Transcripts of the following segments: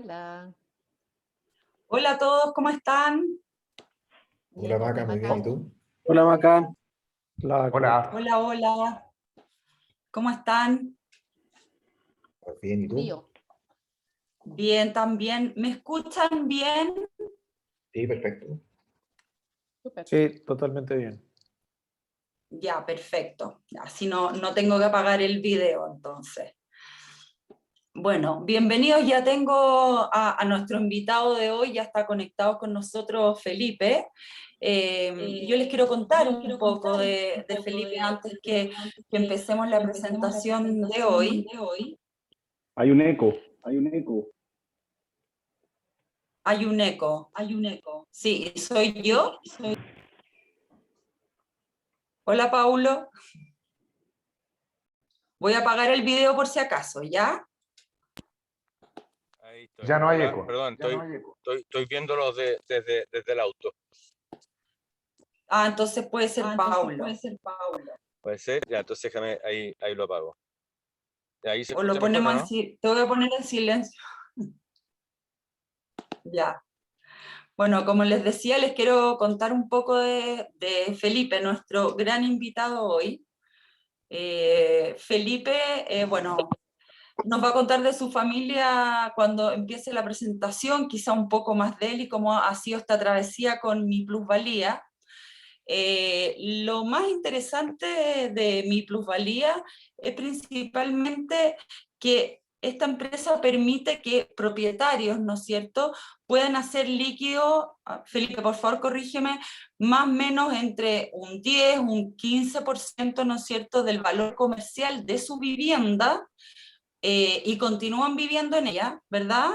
Hola. Hola a todos, ¿cómo están? Hola Maca, muy bien, ¿y tú? Hola Maca. Hola. Hola, hola. ¿Cómo están? Pues bien, ¿y tú? Frío. Bien, también. ¿Me escuchan bien? Sí, perfecto. Súper. Sí, totalmente bien. Ya, perfecto. Así no tengo que apagar el video, entonces. Bueno, bienvenidos. Ya tengo a nuestro invitado de hoy, ya está conectado con nosotros Felipe. Yo les quiero contar un poco de Felipe antes que empecemos la presentación de hoy. Hay un eco. Hay un eco. Sí, soy yo. Hola, Paulo. Voy a apagar el video por si acaso, ¿ya? Ahí estoy. Ya no hay Hola, eco. Perdón, estoy viéndolos desde el auto. Ah, entonces puede ser Paulo. ¿Puede ser? Ya, entonces déjame, ahí lo apago. Ahí se O lo escucha mejor, ponemos ¿o en no? silencio. Te voy a poner en silencio. Ya. Bueno, como les decía, les quiero contar un poco de Felipe, nuestro gran invitado hoy. Felipe, bueno, nos va a contar de su familia cuando empiece la presentación, quizá un poco más de él y cómo ha sido esta travesía con Mi Plusvalía. Lo más interesante de Mi Plusvalía es principalmente que esta empresa permite que propietarios, ¿no es cierto?, puedan hacer líquido, Felipe, por favor, corrígeme, más o menos entre un 10, un 15%, ¿no es cierto?, del valor comercial de su vivienda, y continúan viviendo en ella, ¿verdad?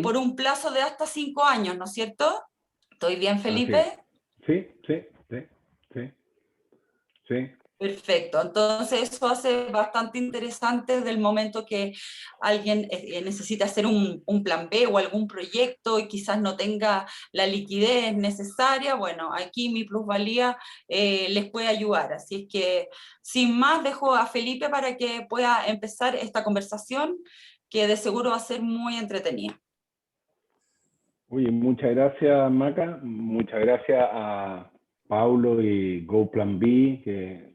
Por un plazo de hasta 5 años, ¿no es cierto? ¿Estoy bien, Felipe? Sí. Perfecto, entonces eso hace bastante interesante del momento que alguien necesita hacer un plan B o algún proyecto y quizás no tenga la liquidez necesaria. Bueno, aquí Mi Plusvalía les puede ayudar, así es que sin más dejo a Felipe para que pueda empezar esta conversación que de seguro va a ser muy entretenida. Oye, muchas gracias Maca. Muchas gracias a Paulo y GoPlanB, que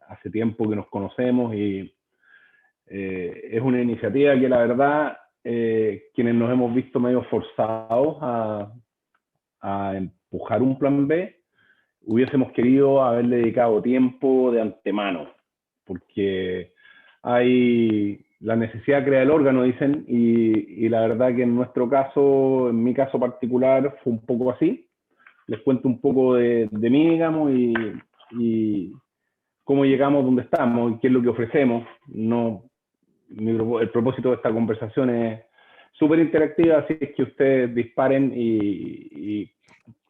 hace tiempo que nos conocemos y es una iniciativa que la verdad quienes nos hemos visto medio forzados a empujar un plan B, hubiésemos querido haberle dedicado tiempo de antemano, porque hay la necesidad crea el órgano, dicen, y la verdad que en nuestro caso, en mi caso particular, fue un poco así. Les cuento un poco de mí, digamos, y cómo llegamos donde estamos y qué es lo que ofrecemos. No, el propósito de esta conversación es súper interactiva, así es que ustedes disparen y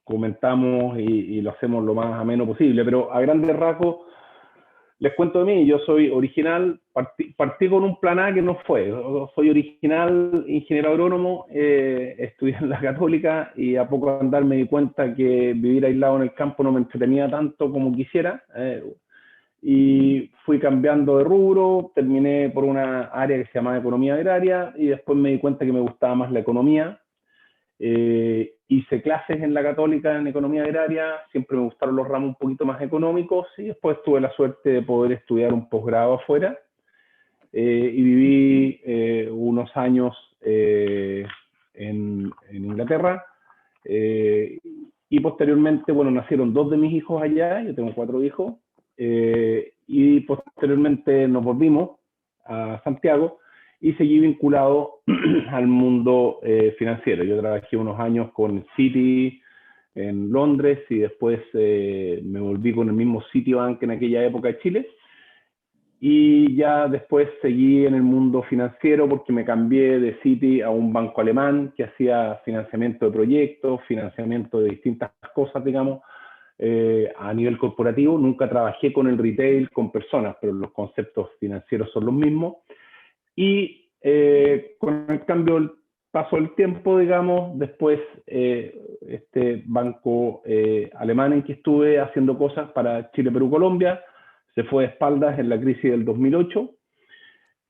comentamos y lo hacemos lo más ameno posible, pero a grandes rasgos les cuento de mí. Yo soy original, partí con un plan A que no fue. Yo soy original ingeniero agrónomo, estudié en la Católica y a poco andar me di cuenta que vivir aislado en el campo no me entretenía tanto como quisiera, y fui cambiando de rubro, terminé por una área que se llamaba economía agraria y después me di cuenta que me gustaba más la economía. Hice clases en la Católica en economía agraria, siempre me gustaron los ramos un poquito más económicos y después tuve la suerte de poder estudiar un posgrado afuera, y viví unos años en Inglaterra, y posteriormente, bueno, nacieron 2 de mis hijos allá, yo tengo 4 hijos, y posteriormente nos volvimos a Santiago y seguí vinculado al mundo financiero. Yo trabajé unos años con Citi en Londres y después me volví con el mismo Citibank en aquella época de Chile. Y ya después seguí en el mundo financiero porque me cambié de Citi a un banco alemán que hacía financiamiento de proyectos, financiamiento de distintas cosas, digamos, a nivel corporativo. Nunca trabajé con el retail, con personas, pero los conceptos financieros son los mismos. Y con el cambio, el paso del tiempo, digamos, después este banco alemán en que estuve haciendo cosas para Chile, Perú, Colombia, se fue de espaldas en la crisis del 2008.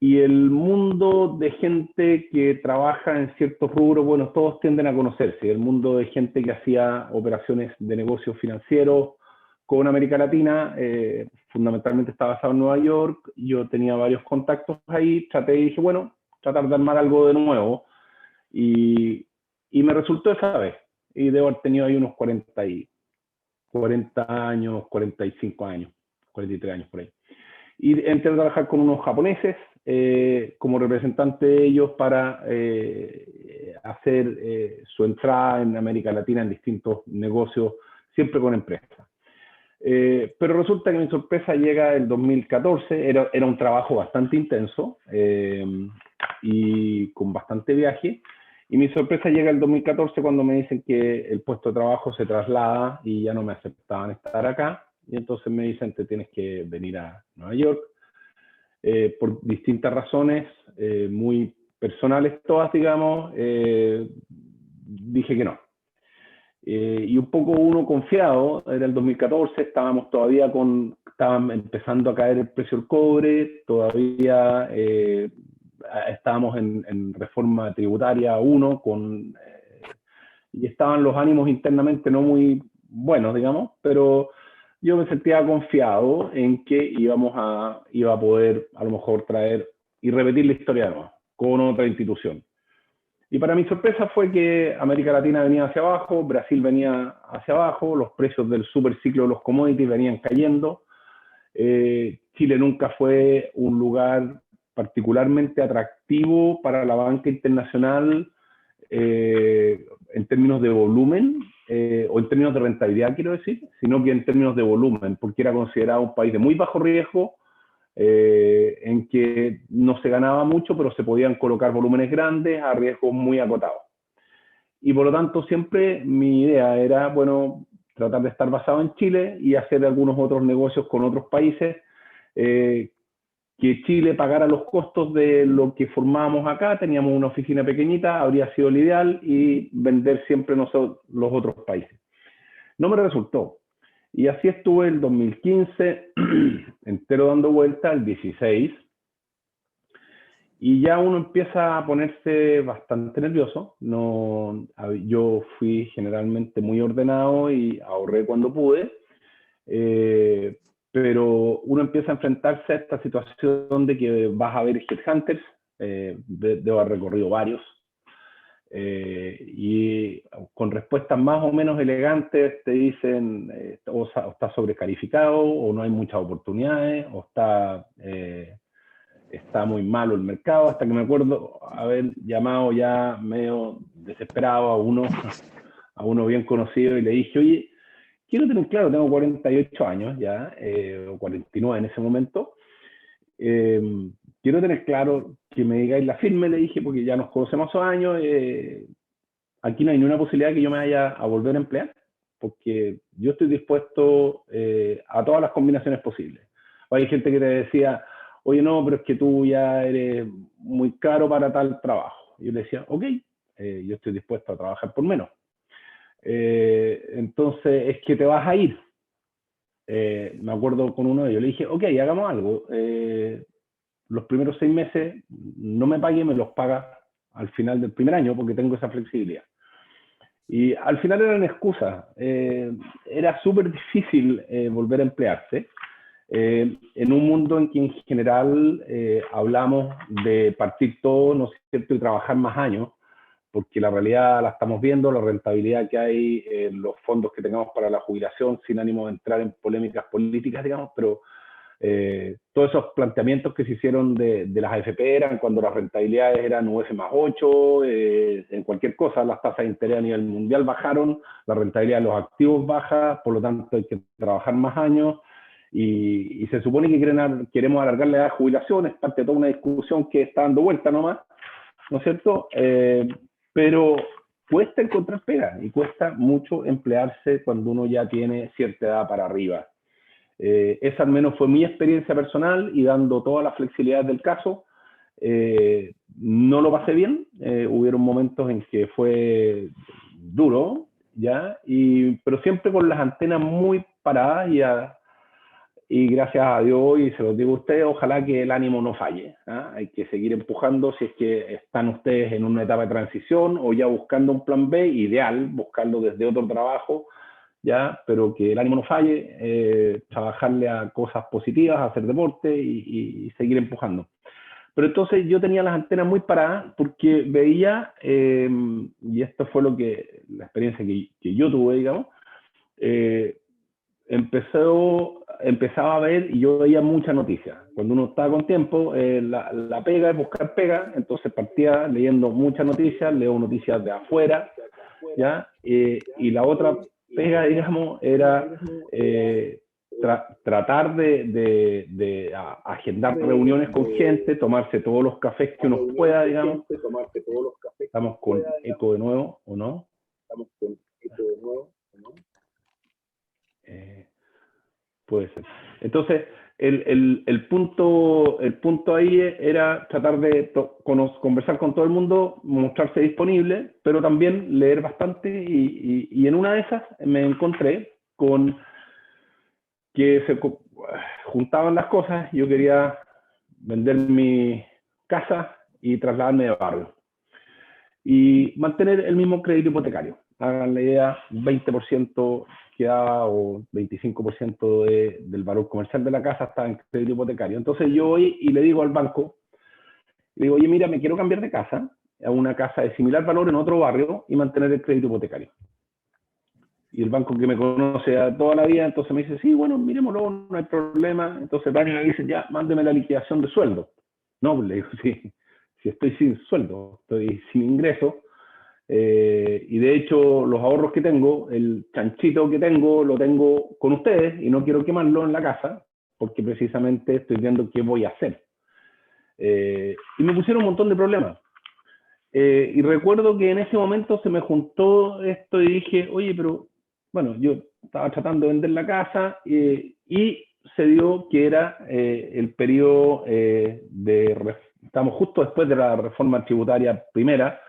Y el mundo de gente que trabaja en ciertos rubros, bueno, todos tienden a conocerse. El mundo de gente que hacía operaciones de negocios financieros con América Latina, fundamentalmente está basado en Nueva York. Yo tenía varios contactos ahí, traté y dije, bueno, tratar de armar algo de nuevo. Y me resultó esa vez. Y debo haber tenido ahí unos 40 años, 45 años, 43 años por ahí. Y entré a trabajar con unos japoneses como representante de ellos para hacer su entrada en América Latina en distintos negocios, siempre con empresas. Pero resulta que mi sorpresa llega el 2014, era un trabajo bastante intenso y con bastante viaje, y mi sorpresa llega el 2014 cuando me dicen que el puesto de trabajo se traslada y ya no me aceptaban estar acá, y entonces me dicen te tienes que venir a Nueva York, por distintas razones, muy personales todas, digamos, dije que no. Y un poco uno confiado, era el 2014, estábamos todavía estaban empezando a caer el precio del cobre, todavía estábamos en reforma tributaria 1, y estaban los ánimos internamente no muy buenos, digamos, pero yo me sentía confiado en que iba a poder a lo mejor traer y repetir la historia de nuevo, con otra institución. Y para mi sorpresa fue que América Latina venía hacia abajo, Brasil venía hacia abajo, los precios del superciclo de los commodities venían cayendo. Chile nunca fue un lugar particularmente atractivo para la banca internacional en términos de volumen, o en términos de rentabilidad, quiero decir, sino que en términos de volumen, porque era considerado un país de muy bajo riesgo, en que no se ganaba mucho, pero se podían colocar volúmenes grandes a riesgos muy acotados. Y por lo tanto, siempre mi idea era, bueno, tratar de estar basado en Chile y hacer algunos otros negocios con otros países, que Chile pagara los costos de lo que formábamos acá, teníamos una oficina pequeñita, habría sido lo ideal, y vender siempre nosotros los otros países. No me resultó. Y así estuve el 2015, entero dando vuelta, el 16, y ya uno empieza a ponerse bastante nervioso. No, yo fui generalmente muy ordenado y ahorré cuando pude, pero uno empieza a enfrentarse a esta situación de que vas a ver headhunters, debo haber recorrido varios, y con respuestas más o menos elegantes te dicen o está sobrecalificado, o no hay muchas oportunidades, o está muy malo el mercado, hasta que me acuerdo haber llamado ya medio desesperado a uno bien conocido y le dije, oye, quiero tener claro, tengo 48 años ya, o 49 en ese momento, quiero tener claro que me digáis la firme, le dije, porque ya nos conocemos hace años, aquí no hay ninguna posibilidad que yo me vaya a volver a emplear, porque yo estoy dispuesto a todas las combinaciones posibles. O hay gente que te decía, oye, no, pero es que tú ya eres muy caro para tal trabajo. Y yo le decía, ok, yo estoy dispuesto a trabajar por menos. Entonces, es que te vas a ir. Me acuerdo con uno de ellos, le dije, ok, hagamos algo. Los primeros 6 meses no me pague, me los paga al final del primer año, porque tengo esa flexibilidad. Y al final eran excusas. Era súper difícil volver a emplearse. En un mundo en que en general hablamos de partir todo, ¿no es cierto?, y trabajar más años, porque la realidad la estamos viendo, la rentabilidad que hay en los fondos que tengamos para la jubilación, sin ánimo de entrar en polémicas políticas, digamos, pero todos esos planteamientos que se hicieron de las AFP eran cuando las rentabilidades eran UF más 8, en cualquier cosa, las tasas de interés a nivel mundial bajaron, la rentabilidad de los activos baja, por lo tanto hay que trabajar más años, y se supone que queremos alargar la edad de jubilación, es parte de toda una discusión que está dando vuelta nomás, ¿no es cierto? Pero cuesta encontrar pega y cuesta mucho emplearse cuando uno ya tiene cierta edad para arriba. Esa al menos fue mi experiencia personal, y dando toda la flexibilidad del caso, no lo pasé bien. Hubieron momentos en que fue duro, ¿ya? Pero siempre con las antenas muy paradas y gracias a Dios, y se los digo a ustedes, ojalá que el ánimo no falle. ¿Ah? Hay que seguir empujando si es que están ustedes en una etapa de transición o ya buscando un plan B, ideal, buscarlo desde otro trabajo, ¿ya? Pero que el ánimo no falle, trabajarle a cosas positivas, hacer deporte y seguir empujando. Pero entonces yo tenía las antenas muy paradas porque veía, y esto fue la experiencia que yo tuve, digamos, empezaba a ver y yo veía muchas noticias. Cuando uno estaba con tiempo, la pega es buscar pega, entonces partía leyendo muchas noticias, leo noticias de afuera, ¿ya? Y la otra pega, digamos, era tratar de agendar reuniones con gente, tomarse todos los cafés que uno pueda, digamos. Estamos con eco de nuevo, ¿o no? Puede ser. Entonces, el punto ahí era tratar de conversar con todo el mundo, mostrarse disponible, pero también leer bastante y en una de esas me encontré con que se juntaban las cosas. Yo quería vender mi casa y trasladarme de barrio y mantener el mismo crédito hipotecario. Hagan la idea, 20% quedaba o 25% del valor comercial de la casa estaba en crédito hipotecario. Entonces yo voy y le digo al banco, le digo, oye, mira, me quiero cambiar de casa a una casa de similar valor en otro barrio y mantener el crédito hipotecario. Y el banco, que me conoce a toda la vida, entonces me dice, sí, bueno, miremoslo, no hay problema. Entonces el banco me dice, ya, mándeme la liquidación de sueldo. No, pues le digo, sí, si estoy sin sueldo, estoy sin ingreso, y de hecho los ahorros que tengo, el chanchito que tengo, lo tengo con ustedes y no quiero quemarlo en la casa porque precisamente estoy viendo qué voy a hacer. Y me pusieron un montón de problemas. Y recuerdo que en ese momento se me juntó esto y dije, oye, pero bueno, yo estaba tratando de vender la casa y se dio que era el periodo estamos justo después de la reforma tributaria primera,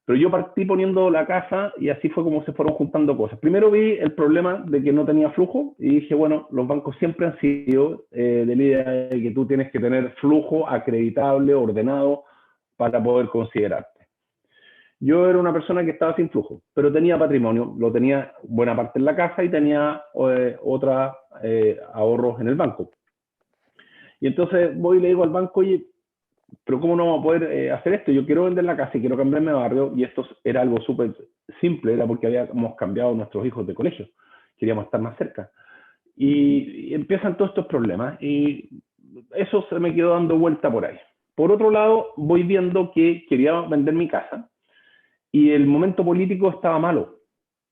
pero yo partí poniendo la casa y así fue como se fueron juntando cosas. Primero vi el problema de que no tenía flujo y dije, bueno, los bancos siempre han sido de la idea de que tú tienes que tener flujo acreditable, ordenado, para poder considerarte. Yo era una persona que estaba sin flujo, pero tenía patrimonio, lo tenía buena parte en la casa y tenía otros ahorros en el banco. Y entonces voy y le digo al banco, oye, pero ¿cómo no vamos a poder hacer esto? Yo quiero vender la casa y quiero cambiarme de barrio, y esto era algo súper simple, era porque habíamos cambiado nuestros hijos de colegio, queríamos estar más cerca. Y empiezan todos estos problemas, y eso se me quedó dando vuelta por ahí. Por otro lado, voy viendo que quería vender mi casa, y el momento político estaba malo,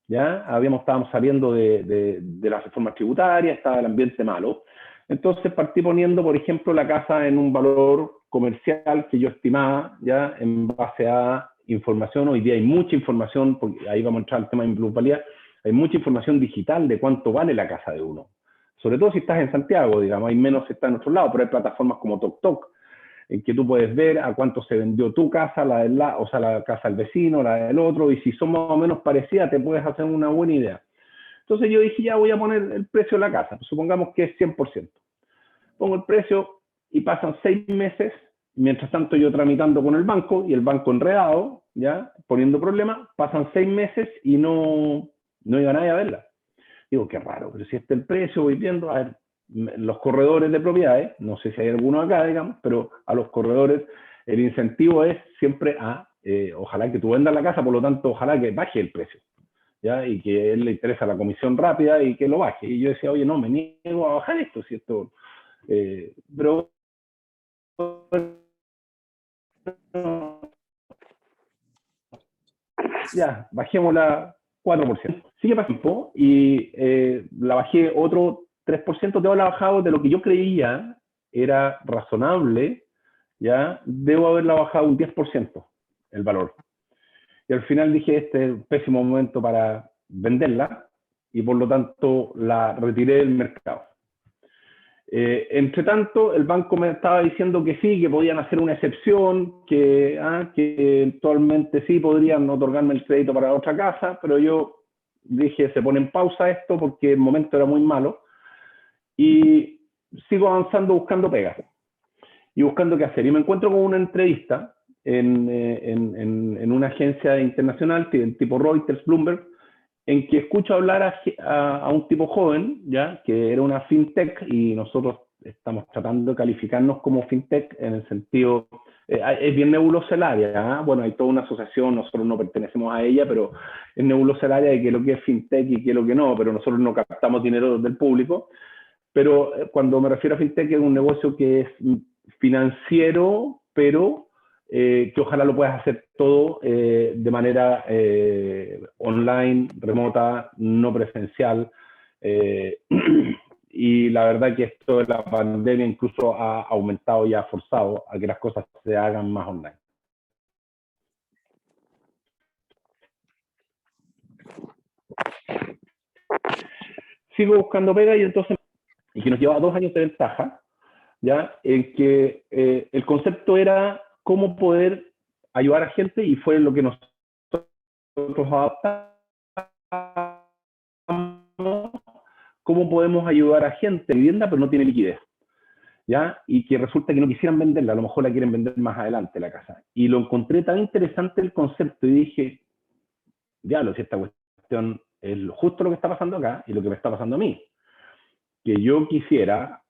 ¿ya? Estábamos saliendo de las reformas tributarias, estaba el ambiente malo. Entonces partí poniendo, por ejemplo, la casa en un valor comercial que yo estimaba, ya en base a información. Hoy día hay mucha información, porque ahí vamos a entrar al tema de plusvalía, hay mucha información digital de cuánto vale la casa de uno. Sobre todo si estás en Santiago, digamos, hay menos si estás en otro lado, pero hay plataformas como TokTok, en que tú puedes ver a cuánto se vendió tu casa, o sea, la casa del vecino, la del otro, y si son más o menos parecidas, te puedes hacer una buena idea. Entonces yo dije, ya voy a poner el precio de la casa, supongamos que es 100%. Pongo el precio y pasan 6 meses, mientras tanto yo tramitando con el banco, y el banco enredado, ya, poniendo problemas, pasan 6 meses y no iba nadie a verla. Digo, qué raro, pero si este es el precio, voy viendo, a ver, los corredores de propiedades, no sé si hay alguno acá, digamos, pero a los corredores el incentivo es siempre ojalá que tú vendas la casa, por lo tanto, ojalá que baje el precio, ¿ya? Y que a él le interesa la comisión rápida y que lo baje. Y yo decía, oye, no, me niego a bajar esto, si esto... pero... ya, bajémosla 4%. Sigue pasando tiempo y la bajé otro 3%, debo haberla bajado de lo que yo creía era razonable, ya, debo haberla bajado un 10% el valor. Y al final dije, este es un pésimo momento para venderla, y por lo tanto la retiré del mercado. Entre tanto, el banco me estaba diciendo que sí, que podían hacer una excepción, que eventualmente sí podrían otorgarme el crédito para otra casa, pero yo dije, se pone en pausa esto porque el momento era muy malo. y sigo avanzando buscando pegas y buscando qué hacer. Y me encuentro con una entrevista en una agencia internacional, tipo Reuters, Bloomberg, en que escucho hablar a un tipo joven, ¿ya? Que era una fintech, y nosotros estamos tratando de calificarnos como fintech en el sentido, es bien nebulosa el área, ¿eh? Bueno, hay toda una asociación, nosotros no pertenecemos a ella, pero es nebulosa el área de qué es lo que es fintech y qué es lo que no, pero nosotros no captamos dinero del público. Pero cuando me refiero a fintech, es un negocio que es financiero, pero que ojalá lo puedas hacer todo de manera online, remota, no presencial. Y la verdad que esto de la pandemia incluso ha aumentado y ha forzado a que las cosas se hagan más online. Sigo buscando pega y entonces, y que nos lleva 2 años de ventaja, ¿ya? En que el concepto era cómo poder ayudar a gente, y fue lo que nosotros adaptamos, cómo podemos ayudar a gente en vivienda pero no tiene liquidez, ¿ya? Y que resulta que no quisieran venderla, a lo mejor la quieren vender más adelante la casa. Y lo encontré tan interesante el concepto y dije, diablo, si esta cuestión es justo lo que está pasando acá y lo que me está pasando a mí. Que yo quisiera,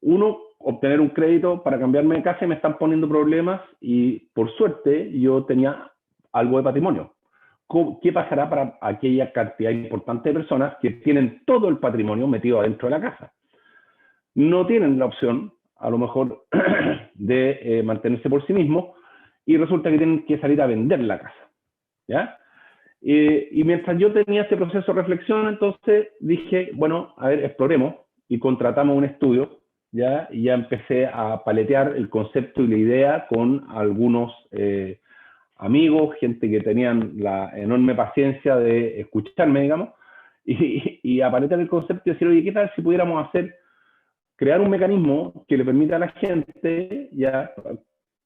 uno, obtener un crédito para cambiarme de casa y me están poniendo problemas, y por suerte yo tenía algo de patrimonio. ¿Qué pasará para aquella cantidad importante de personas que tienen todo el patrimonio metido adentro de la casa? No tienen la opción, a lo mejor, de mantenerse por sí mismos, y resulta que tienen que salir a vender la casa, ¿ya? Y mientras yo tenía este proceso de reflexión, entonces dije, bueno, a ver, exploremos, y contratamos un estudio, ¿ya? Y ya empecé a paletear el concepto y la idea con algunos amigos, gente que tenían la enorme paciencia de escucharme, digamos, y a paletear el concepto y decir, oye, ¿qué tal si pudiéramos crear un mecanismo que le permita a la gente, ya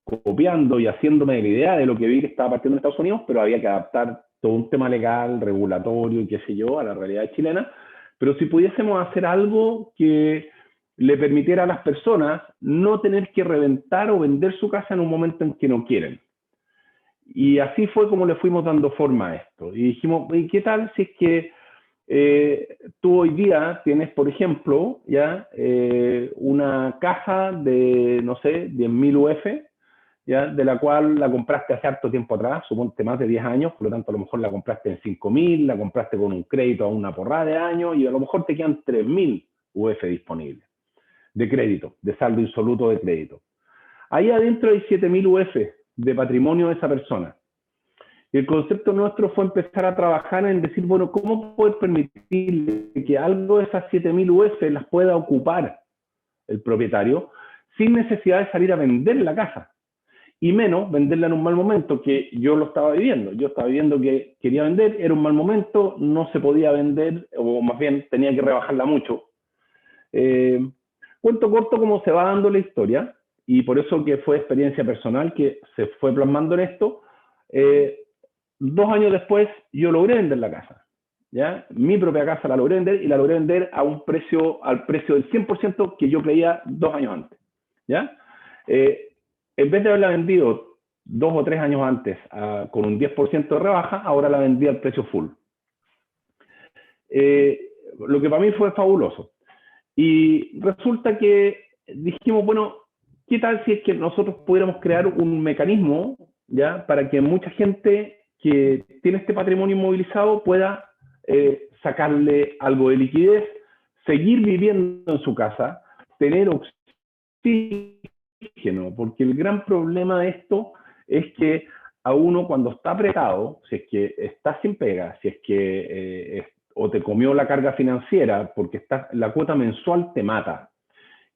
copiando y haciéndome la idea de lo que vi que estaba partiendo en Estados Unidos, pero había que adaptar todo un tema legal, regulatorio y qué sé yo, a la realidad chilena, pero si pudiésemos hacer algo que le permitiera a las personas no tener que reventar o vender su casa en un momento en que no quieren. Y así fue como le fuimos dando forma a esto. Y dijimos, ¿qué tal si es que tú hoy día tienes, por ejemplo, ya una caja de, no sé, 10.000 UF, ¿ya? De la cual la compraste hace harto tiempo atrás, suponte más de 10 años, por lo tanto a lo mejor la compraste en 5.000, la compraste con un crédito a una porrada de años, y a lo mejor te quedan 3.000 UF disponibles de crédito, de saldo insoluto de crédito. Ahí adentro hay 7.000 UF de patrimonio de esa persona. Y el concepto nuestro fue empezar a trabajar en decir, bueno, ¿cómo poder permitirle que algo de esas 7.000 UF las pueda ocupar el propietario sin necesidad de salir a vender la casa? Y menos venderla en un mal momento, que yo lo estaba viviendo. Yo estaba viviendo que quería vender, era un mal momento, no se podía vender, o más bien tenía que rebajarla mucho. Cuento corto cómo se va dando la historia, y por eso que fue experiencia personal que se fue plasmando en esto. 2 años después yo logré vender la casa, ¿ya? Mi propia casa la logré vender, y la logré vender a un precio, al precio del 100% que yo creía 2 años antes, ¿ya? En vez de haberla vendido 2 o 3 años antes con un 10% de rebaja, ahora la vendí al precio full. Lo que para mí fue fabuloso. Y resulta que dijimos, bueno, ¿qué tal si es que nosotros pudiéramos crear un mecanismo, ya, para que mucha gente que tiene este patrimonio inmovilizado pueda sacarle algo de liquidez, seguir viviendo en su casa, tener oxígeno? Porque el gran problema de esto es que a uno, cuando está apretado, si es que está sin pega, si es que o te comió la carga financiera, porque la cuota mensual te mata,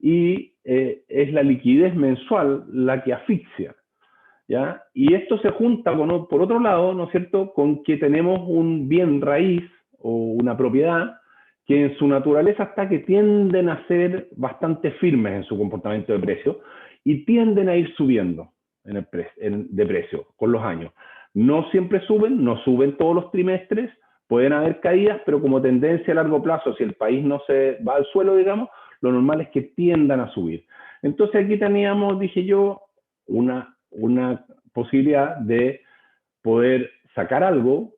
y es la liquidez mensual la que asfixia, ¿ya? Y esto se junta por otro lado, ¿no es cierto?, con que tenemos un bien raíz o una propiedad que en su naturaleza está que tienden a ser bastante firmes en su comportamiento de precio, y tienden a ir subiendo de precio con los años. No siempre suben, no suben todos los trimestres, Pueden haber caídas, pero como tendencia a largo plazo, si el país no se va al suelo, digamos, lo normal es que tiendan a subir. Entonces aquí teníamos, dije yo, una posibilidad de poder sacar algo,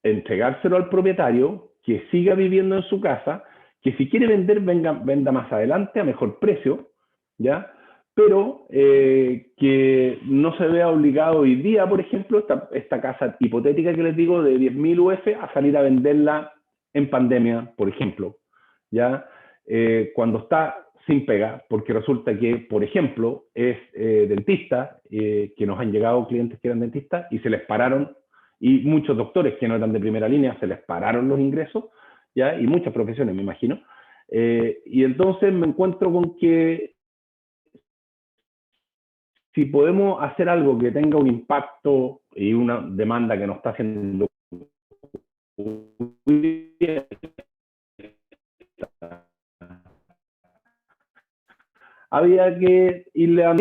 entregárselo al propietario, que siga viviendo en su casa, que si quiere vender, venda más adelante a mejor precio, ¿ya? Pero que no se vea obligado hoy día, por ejemplo, esta casa hipotética que les digo de 10.000 UF a salir a venderla en pandemia, por ejemplo, ¿ya? Cuando está sin pega, porque resulta que, por ejemplo, es dentista, que nos han llegado clientes que eran dentistas y se les pararon, y muchos doctores que no eran de primera línea, se les pararon los ingresos, ¿ya? Y muchas profesiones, me imagino. Y entonces me encuentro con que si podemos hacer algo que tenga un impacto y una demanda que nos está haciendo muy bien, había que irle a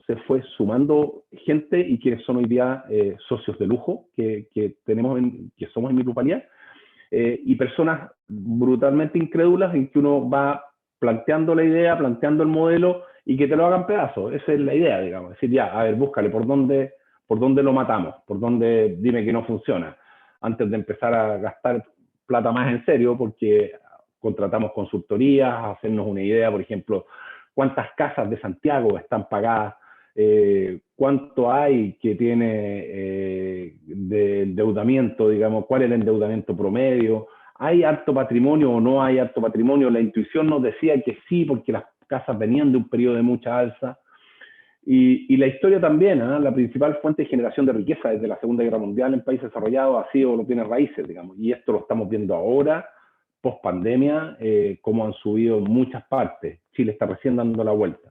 se fue sumando gente y quienes son hoy día socios de lujo que somos en Micropanía, y personas brutalmente incrédulas en que uno va planteando la idea, planteando el modelo y que te lo hagan pedazos. Esa es la idea, digamos. Decir, ya, a ver, búscale por dónde lo matamos, por dónde dime que no funciona, antes de empezar a gastar plata más en serio, porque contratamos consultorías, hacernos una idea, por ejemplo, cuántas casas de Santiago están pagadas, cuánto hay que tiene de endeudamiento, digamos, cuál es el endeudamiento promedio, ¿hay alto patrimonio o no hay alto patrimonio? La intuición nos decía que sí, porque las casas venían de un periodo de mucha alza. Y la historia también, la principal fuente de generación de riqueza desde la Segunda Guerra Mundial en países desarrollados ha sido los bienes raíces, digamos, y esto lo estamos viendo ahora, post pandemia, cómo han subido en muchas partes. Chile está recién dando la vuelta.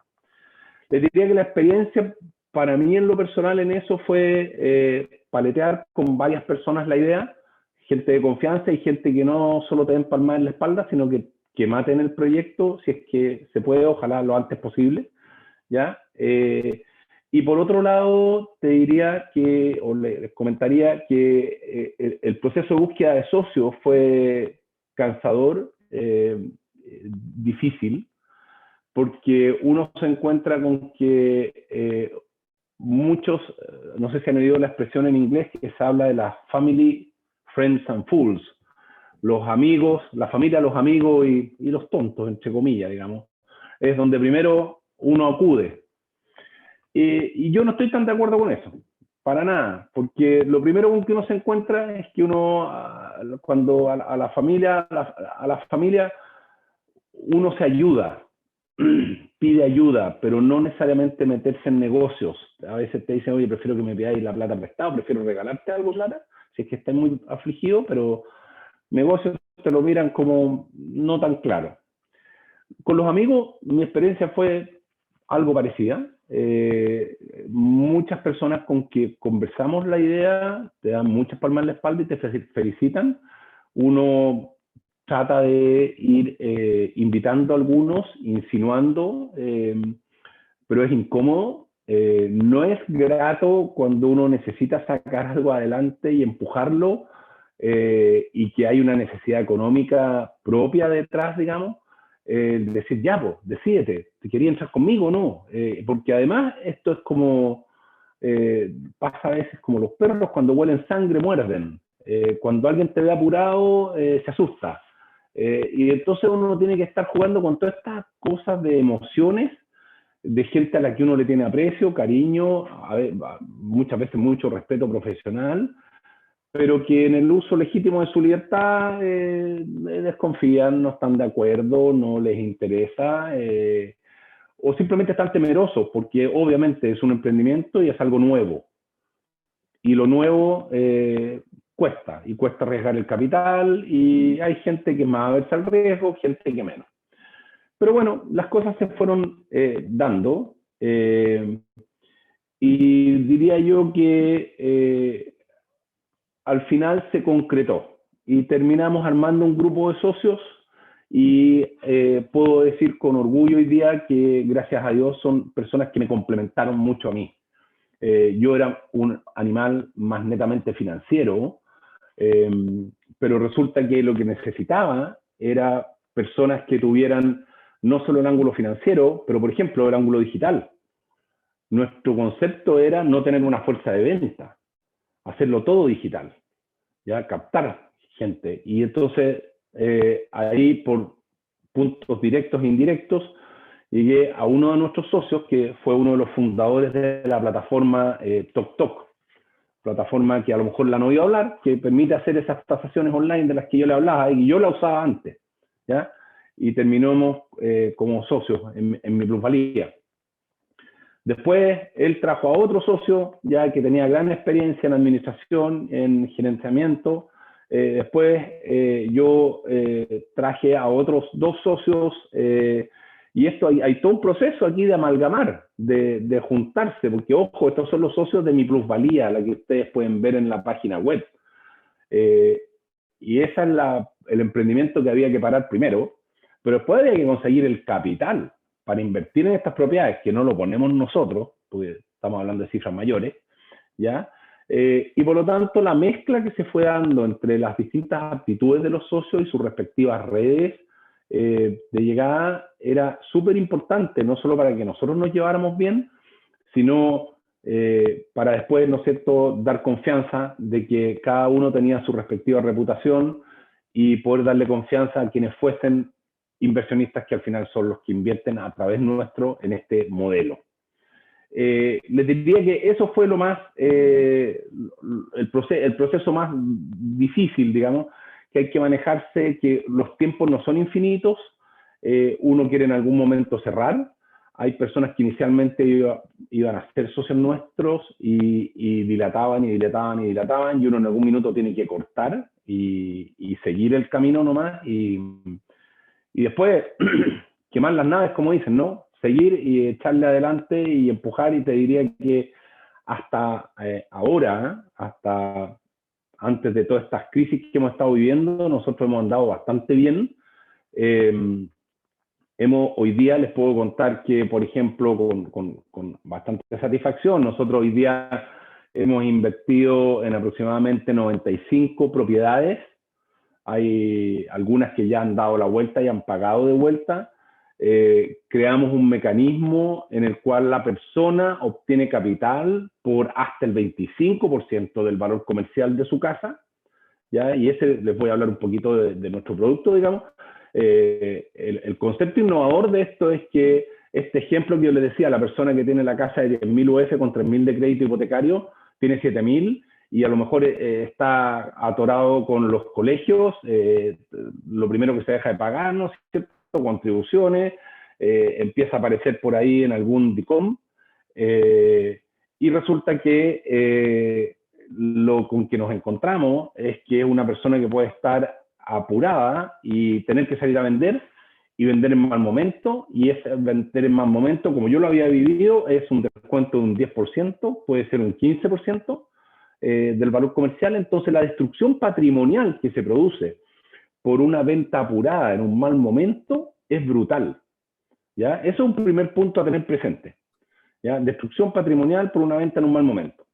Les diría que la experiencia para mí en lo personal en eso fue paletear con varias personas la idea, gente de confianza y gente que no solo te den palmas en la espalda, sino que maten el proyecto si es que se puede, ojalá lo antes posible, ¿ya? Y por otro lado, te diría que, o les comentaría que el proceso de búsqueda de socios fue cansador, difícil, porque uno se encuentra con que muchos, no sé si han oído la expresión en inglés, que se habla de la family, friends and fools, los amigos, la familia, los amigos y los tontos, entre comillas, digamos. Es donde primero uno acude. Y yo no estoy tan de acuerdo con eso, para nada, porque lo primero con que uno se encuentra es que uno, cuando a la familia uno se ayuda, pide ayuda, pero no necesariamente meterse en negocios. A veces te dicen, oye, prefiero que me pidáis la plata prestada, prefiero regalarte algo, plata, si es que estás muy afligido, pero negocios te lo miran como no tan claro. Con los amigos, mi experiencia fue algo parecida. Muchas personas con que conversamos la idea te dan muchas palmas en la espalda y te felicitan. Uno trata de ir invitando a algunos, insinuando, pero es incómodo. No es grato cuando uno necesita sacar algo adelante y empujarlo, y que hay una necesidad económica propia detrás, digamos. Decir, ya, pues, decídete, ¿te quería entrar conmigo o no? Porque además esto es como, pasa a veces como los perros cuando huelen sangre muerden. Cuando alguien te ve apurado, se asusta. Y entonces uno tiene que estar jugando con todas estas cosas de emociones, de gente a la que uno le tiene aprecio, cariño, muchas veces mucho respeto profesional, pero que en el uso legítimo de su libertad desconfían, no están de acuerdo, no les interesa, o simplemente están temerosos, porque obviamente es un emprendimiento y es algo nuevo. Y lo nuevo cuesta, y cuesta arriesgar el capital, y hay gente que es más aversa al riesgo, gente que menos. Pero bueno, las cosas se fueron dando, y diría yo que al final se concretó y terminamos armando un grupo de socios y puedo decir con orgullo hoy día que gracias a Dios son personas que me complementaron mucho a mí. Yo era un animal más netamente financiero, Pero resulta que lo que necesitaba era personas que tuvieran no solo el ángulo financiero, pero por ejemplo el ángulo digital. Nuestro concepto era no tener una fuerza de venta, hacerlo todo digital, ya captar gente. Y entonces ahí por puntos directos e indirectos llegué a uno de nuestros socios que fue uno de los fundadores de la plataforma TokTok, plataforma que a lo mejor la han oído hablar, que permite hacer esas tasaciones online de las que yo le hablaba y yo la usaba antes, ¿ya? Y terminamos como socios en mi plusvalía. Después él trajo a otro socio ya que tenía gran experiencia en administración, en gerenciamiento. Después yo traje a otros 2 socios y esto hay todo un proceso aquí de amalgamar, de juntarse, porque ojo, estos son los socios de mi plusvalía, la que ustedes pueden ver en la página web. Y ese es el emprendimiento que había que parar primero, pero después había que conseguir el capital para invertir en estas propiedades, que no lo ponemos nosotros, porque estamos hablando de cifras mayores, ¿ya? Y por lo tanto, la mezcla que se fue dando entre las distintas aptitudes de los socios y sus respectivas redes de llegada era súper importante, no solo para que nosotros nos lleváramos bien, sino para después, ¿no es cierto?, dar confianza de que cada uno tenía su respectiva reputación y poder darle confianza a quienes fuesen inversionistas que al final son los que invierten a través nuestro en este modelo. Les diría que eso fue lo más, el proceso más difícil, digamos, que hay que manejarse, que los tiempos no son infinitos, uno quiere en algún momento cerrar, hay personas que inicialmente iban a ser socios nuestros y dilataban y dilataban y dilataban, y uno en algún minuto tiene que cortar y seguir el camino nomás, y después quemar las naves, como dicen, ¿no? Seguir y echarle adelante y empujar, y te diría que hasta ahora, hasta antes de todas estas crisis que hemos estado viviendo, nosotros hemos andado bastante bien. Hoy día les puedo contar que, por ejemplo, con bastante satisfacción, nosotros hoy día hemos invertido en aproximadamente 95 propiedades. Hay algunas que ya han dado la vuelta y han pagado de vuelta. Creamos un mecanismo en el cual la persona obtiene capital por hasta el 25% del valor comercial de su casa, ¿ya? Y ese les voy a hablar un poquito de nuestro producto, digamos. El concepto innovador de esto es que este ejemplo que yo les decía, la persona que tiene la casa de 10.000 UF con 3.000 de crédito hipotecario, tiene 7.000 y a lo mejor está atorado con los colegios, lo primero que se deja de pagar, ¿no es cierto?, contribuciones, empieza a aparecer por ahí en algún DICOM, y resulta que lo con que nos encontramos es que es una persona que puede estar apurada y tener que salir a vender y vender en mal momento, y ese vender en mal momento, como yo lo había vivido, es un descuento de un 10%, puede ser un 15% del valor comercial. Entonces la destrucción patrimonial que se produce por una venta apurada en un mal momento es brutal, ¿ya? Eso es un primer punto a tener presente, ¿ya? Destrucción patrimonial por una venta en un mal momento.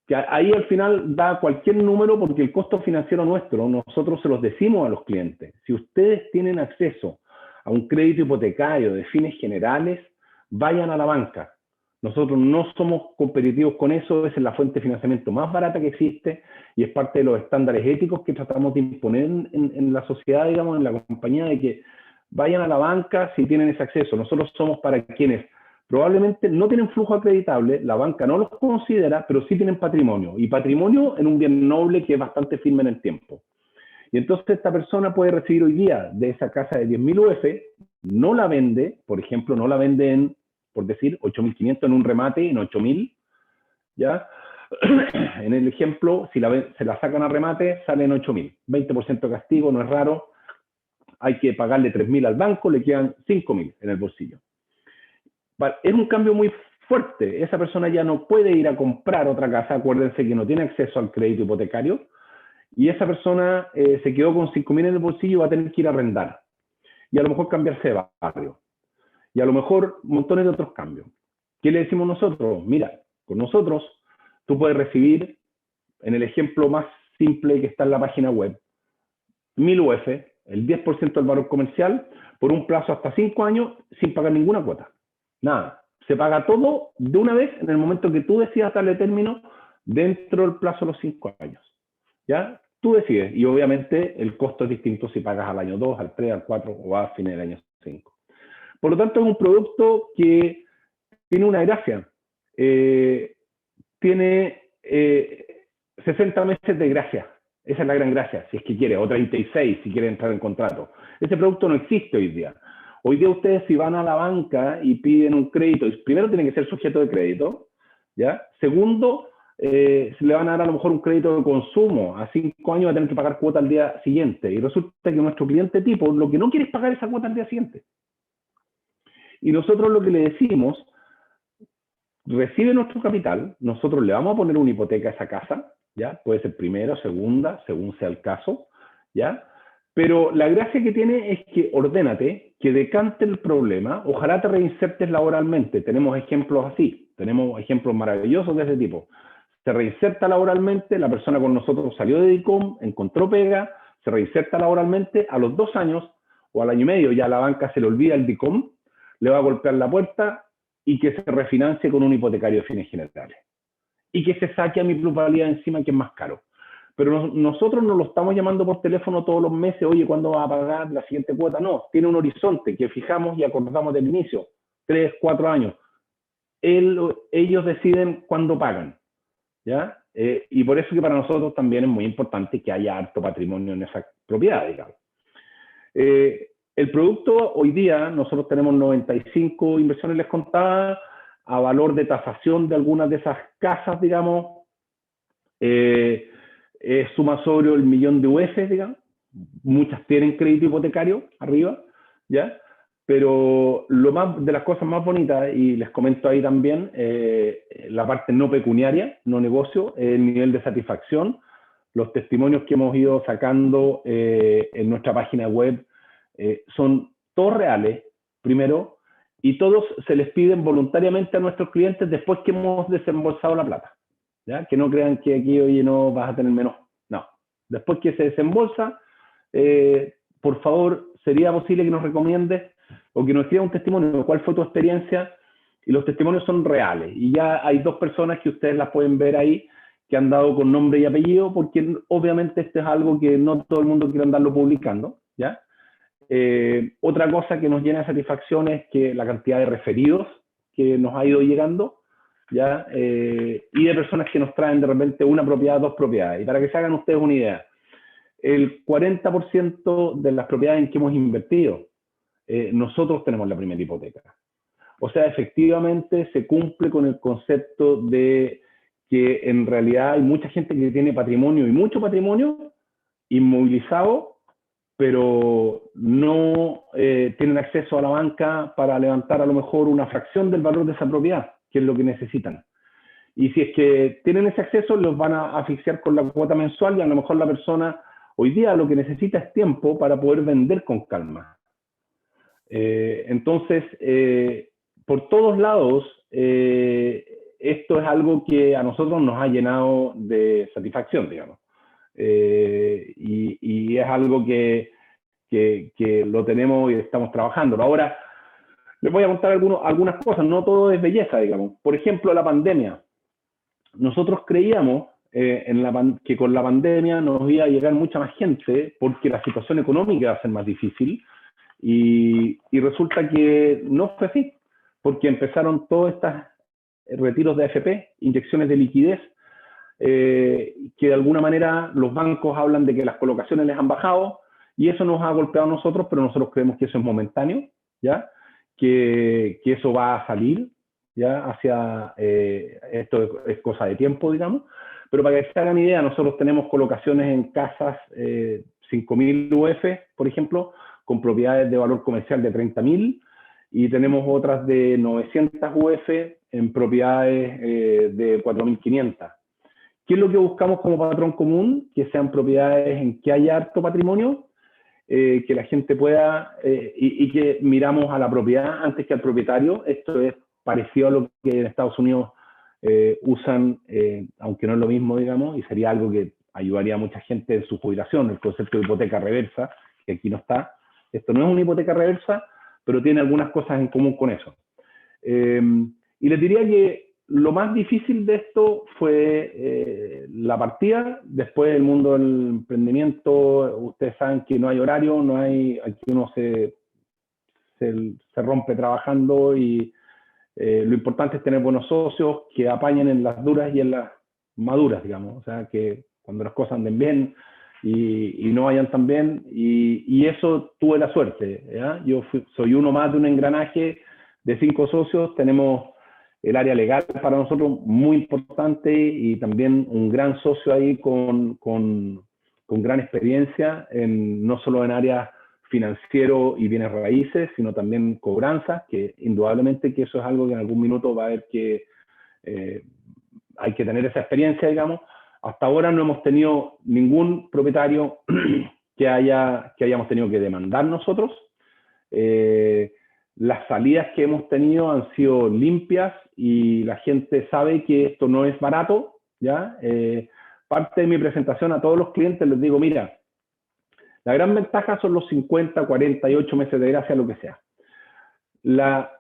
Que ahí al final da cualquier número, porque el costo financiero nuestro, nosotros se los decimos a los clientes. Si ustedes tienen acceso a un crédito hipotecario de fines generales, vayan a la banca. Nosotros no somos competitivos con eso, esa es la fuente de financiamiento más barata que existe y es parte de los estándares éticos que tratamos de imponer en la sociedad, digamos, en la compañía, de que vayan a la banca si tienen ese acceso. Nosotros somos para quienes probablemente no tienen flujo acreditable, la banca no los considera, pero sí tienen patrimonio, y patrimonio en un bien noble que es bastante firme en el tiempo. Y entonces esta persona puede recibir hoy día de esa casa de 10.000 UF, no la vende, por ejemplo, no la vende en, por decir, 8.500 en un remate, en 8.000, ¿ya? En el ejemplo, si se la sacan a remate, sale en 8.000. 20% de castigo, no es raro. Hay que pagarle 3.000 al banco, le quedan 5.000 en el bolsillo. Es un cambio muy fuerte. Esa persona ya no puede ir a comprar otra casa. Acuérdense que no tiene acceso al crédito hipotecario. Y esa persona se quedó con 5.000 en el bolsillo y va a tener que ir a arrendar. Y a lo mejor cambiarse de barrio. Y a lo mejor montones de otros cambios. ¿Qué le decimos nosotros? Mira, con nosotros tú puedes recibir, en el ejemplo más simple que está en la página web. 1000 UF, el 10% del valor comercial, por un plazo hasta 5 años, sin pagar ninguna cuota. Nada. Se paga todo de una vez en el momento que tú decidas darle término dentro del plazo de los 5 años. ¿Ya? Tú decides. Y obviamente el costo es distinto si pagas al año 2, al 3, al 4 o a fines del año 5. Por lo tanto, es un producto que tiene una gracia. Tiene 60 meses de gracia. Esa es la gran gracia, si es que quiere, o 36 si quiere entrar en contrato. Ese producto no existe hoy día. Hoy día ustedes si van a la banca y piden un crédito, primero tienen que ser sujeto de crédito, ¿ya? Segundo, se le van a dar a lo mejor un crédito de consumo, a 5 años va a tener que pagar cuota al día siguiente. Y resulta que nuestro cliente tipo lo que no quiere es pagar esa cuota al día siguiente. Y nosotros lo que le decimos, recibe nuestro capital, nosotros le vamos a poner una hipoteca a esa casa, ¿ya? Puede ser primera o segunda, según sea el caso, ¿ya? Pero la gracia que tiene es que ordénate, que decante el problema, ojalá te reinsertes laboralmente. Tenemos ejemplos así, tenemos ejemplos maravillosos de ese tipo. Se reinserta laboralmente, la persona con nosotros salió de DICOM, encontró pega, se reinserta laboralmente, a los 2 años o al año y medio ya la banca se le olvida el DICOM, le va a golpear la puerta y que se refinancie con un hipotecario de fines generales. Y que se saque a mi plusvalía encima, que es más caro. Pero nosotros no lo estamos llamando por teléfono todos los meses, oye, ¿cuándo va a pagar la siguiente cuota? No, tiene un horizonte que fijamos y acordamos del inicio, 3, 4 años. Ellos deciden cuándo pagan, ¿ya? Y por eso que para nosotros también es muy importante que haya harto patrimonio en esa propiedad, digamos. El producto, hoy día, nosotros tenemos 95 inversiones les contadas, a valor de tasación de algunas de esas casas, digamos, suma sobre el 1.000.000 de UF, digamos. Muchas tienen crédito hipotecario arriba, ¿ya? Pero de las cosas más bonitas, y les comento ahí también, la parte no pecuniaria, no negocio, el nivel de satisfacción, los testimonios que hemos ido sacando en nuestra página web son todos reales, primero, y todos se les piden voluntariamente a nuestros clientes después que hemos desembolsado la plata. ¿Ya? Que no crean que aquí, oye, no vas a tener menos. No. Después que se desembolsa, por favor, sería posible que nos recomiendes o que nos escriba un testimonio. ¿Cuál fue tu experiencia? Y los testimonios son reales. Y ya hay 2 personas que ustedes las pueden ver ahí, que han dado con nombre y apellido, porque obviamente esto es algo que no todo el mundo quiere andarlo publicando, ¿ya? Otra cosa que nos llena de satisfacción es que la cantidad de referidos que nos ha ido llegando, ¿ya? Y de personas que nos traen de repente una propiedad, 2 propiedades. Y para que se hagan ustedes una idea, el 40% de las propiedades en que hemos invertido, nosotros tenemos la primera hipoteca. O sea, efectivamente se cumple con el concepto de que en realidad hay mucha gente que tiene patrimonio y mucho patrimonio inmovilizado, pero no tienen acceso a la banca para levantar a lo mejor una fracción del valor de esa propiedad, que es lo que necesitan. Y si es que tienen ese acceso, los van a asfixiar con la cuota mensual y a lo mejor la persona hoy día lo que necesita es tiempo para poder vender con calma. Entonces, por todos lados, esto es algo que a nosotros nos ha llenado de satisfacción, digamos. Y es algo que lo tenemos y estamos trabajando. Ahora, les voy a contar algunas cosas, no todo es belleza, digamos. Por ejemplo, la pandemia. Nosotros creíamos que con la pandemia nos iba a llegar mucha más gente porque la situación económica iba a ser más difícil y resulta que no fue así, porque empezaron todos estos retiros de AFP, inyecciones de liquidez, que de alguna manera los bancos hablan de que las colocaciones les han bajado y eso nos ha golpeado a nosotros, pero nosotros creemos que eso es momentáneo, ¿ya? Que eso va a salir, ¿ya? Hacia, esto es cosa de tiempo, digamos, pero para que se hagan idea, nosotros tenemos colocaciones en casas 5.000 UF, por ejemplo, con propiedades de valor comercial de 30.000 y tenemos otras de 900 UF en propiedades de 4.500. ¿Qué es lo que buscamos como patrón común? Que sean propiedades en que haya harto patrimonio, que la gente pueda, y que miramos a la propiedad antes que al propietario. Esto es parecido a lo que en Estados Unidos usan, aunque no es lo mismo, digamos, y sería algo que ayudaría a mucha gente en su jubilación, el concepto de hipoteca reversa, que aquí no está. Esto no es una hipoteca reversa, pero tiene algunas cosas en común con eso. Y les diría que lo más difícil de esto fue la partida. Después el mundo del emprendimiento, ustedes saben que no hay horario, no hay, aquí uno se rompe trabajando y lo importante es tener buenos socios que apañen en las duras y en las maduras, digamos. O sea, que cuando las cosas anden bien y no vayan tan bien. Y eso tuve la suerte, ¿ya? Yo soy uno más de un engranaje de 5 socios. Tenemos el área legal para nosotros muy importante y también un gran socio ahí con gran experiencia, no solo en áreas financiero y bienes raíces, sino también cobranzas, que indudablemente que eso es algo que en algún minuto va a haber que, hay que tener esa experiencia, digamos. Hasta ahora no hemos tenido ningún propietario que hayamos tenido que demandar nosotros. Las salidas que hemos tenido han sido limpias y la gente sabe que esto no es barato, ¿ya? Parte de mi presentación a todos los clientes les digo, mira, la gran ventaja son los 50, 48 meses de gracia, lo que sea. La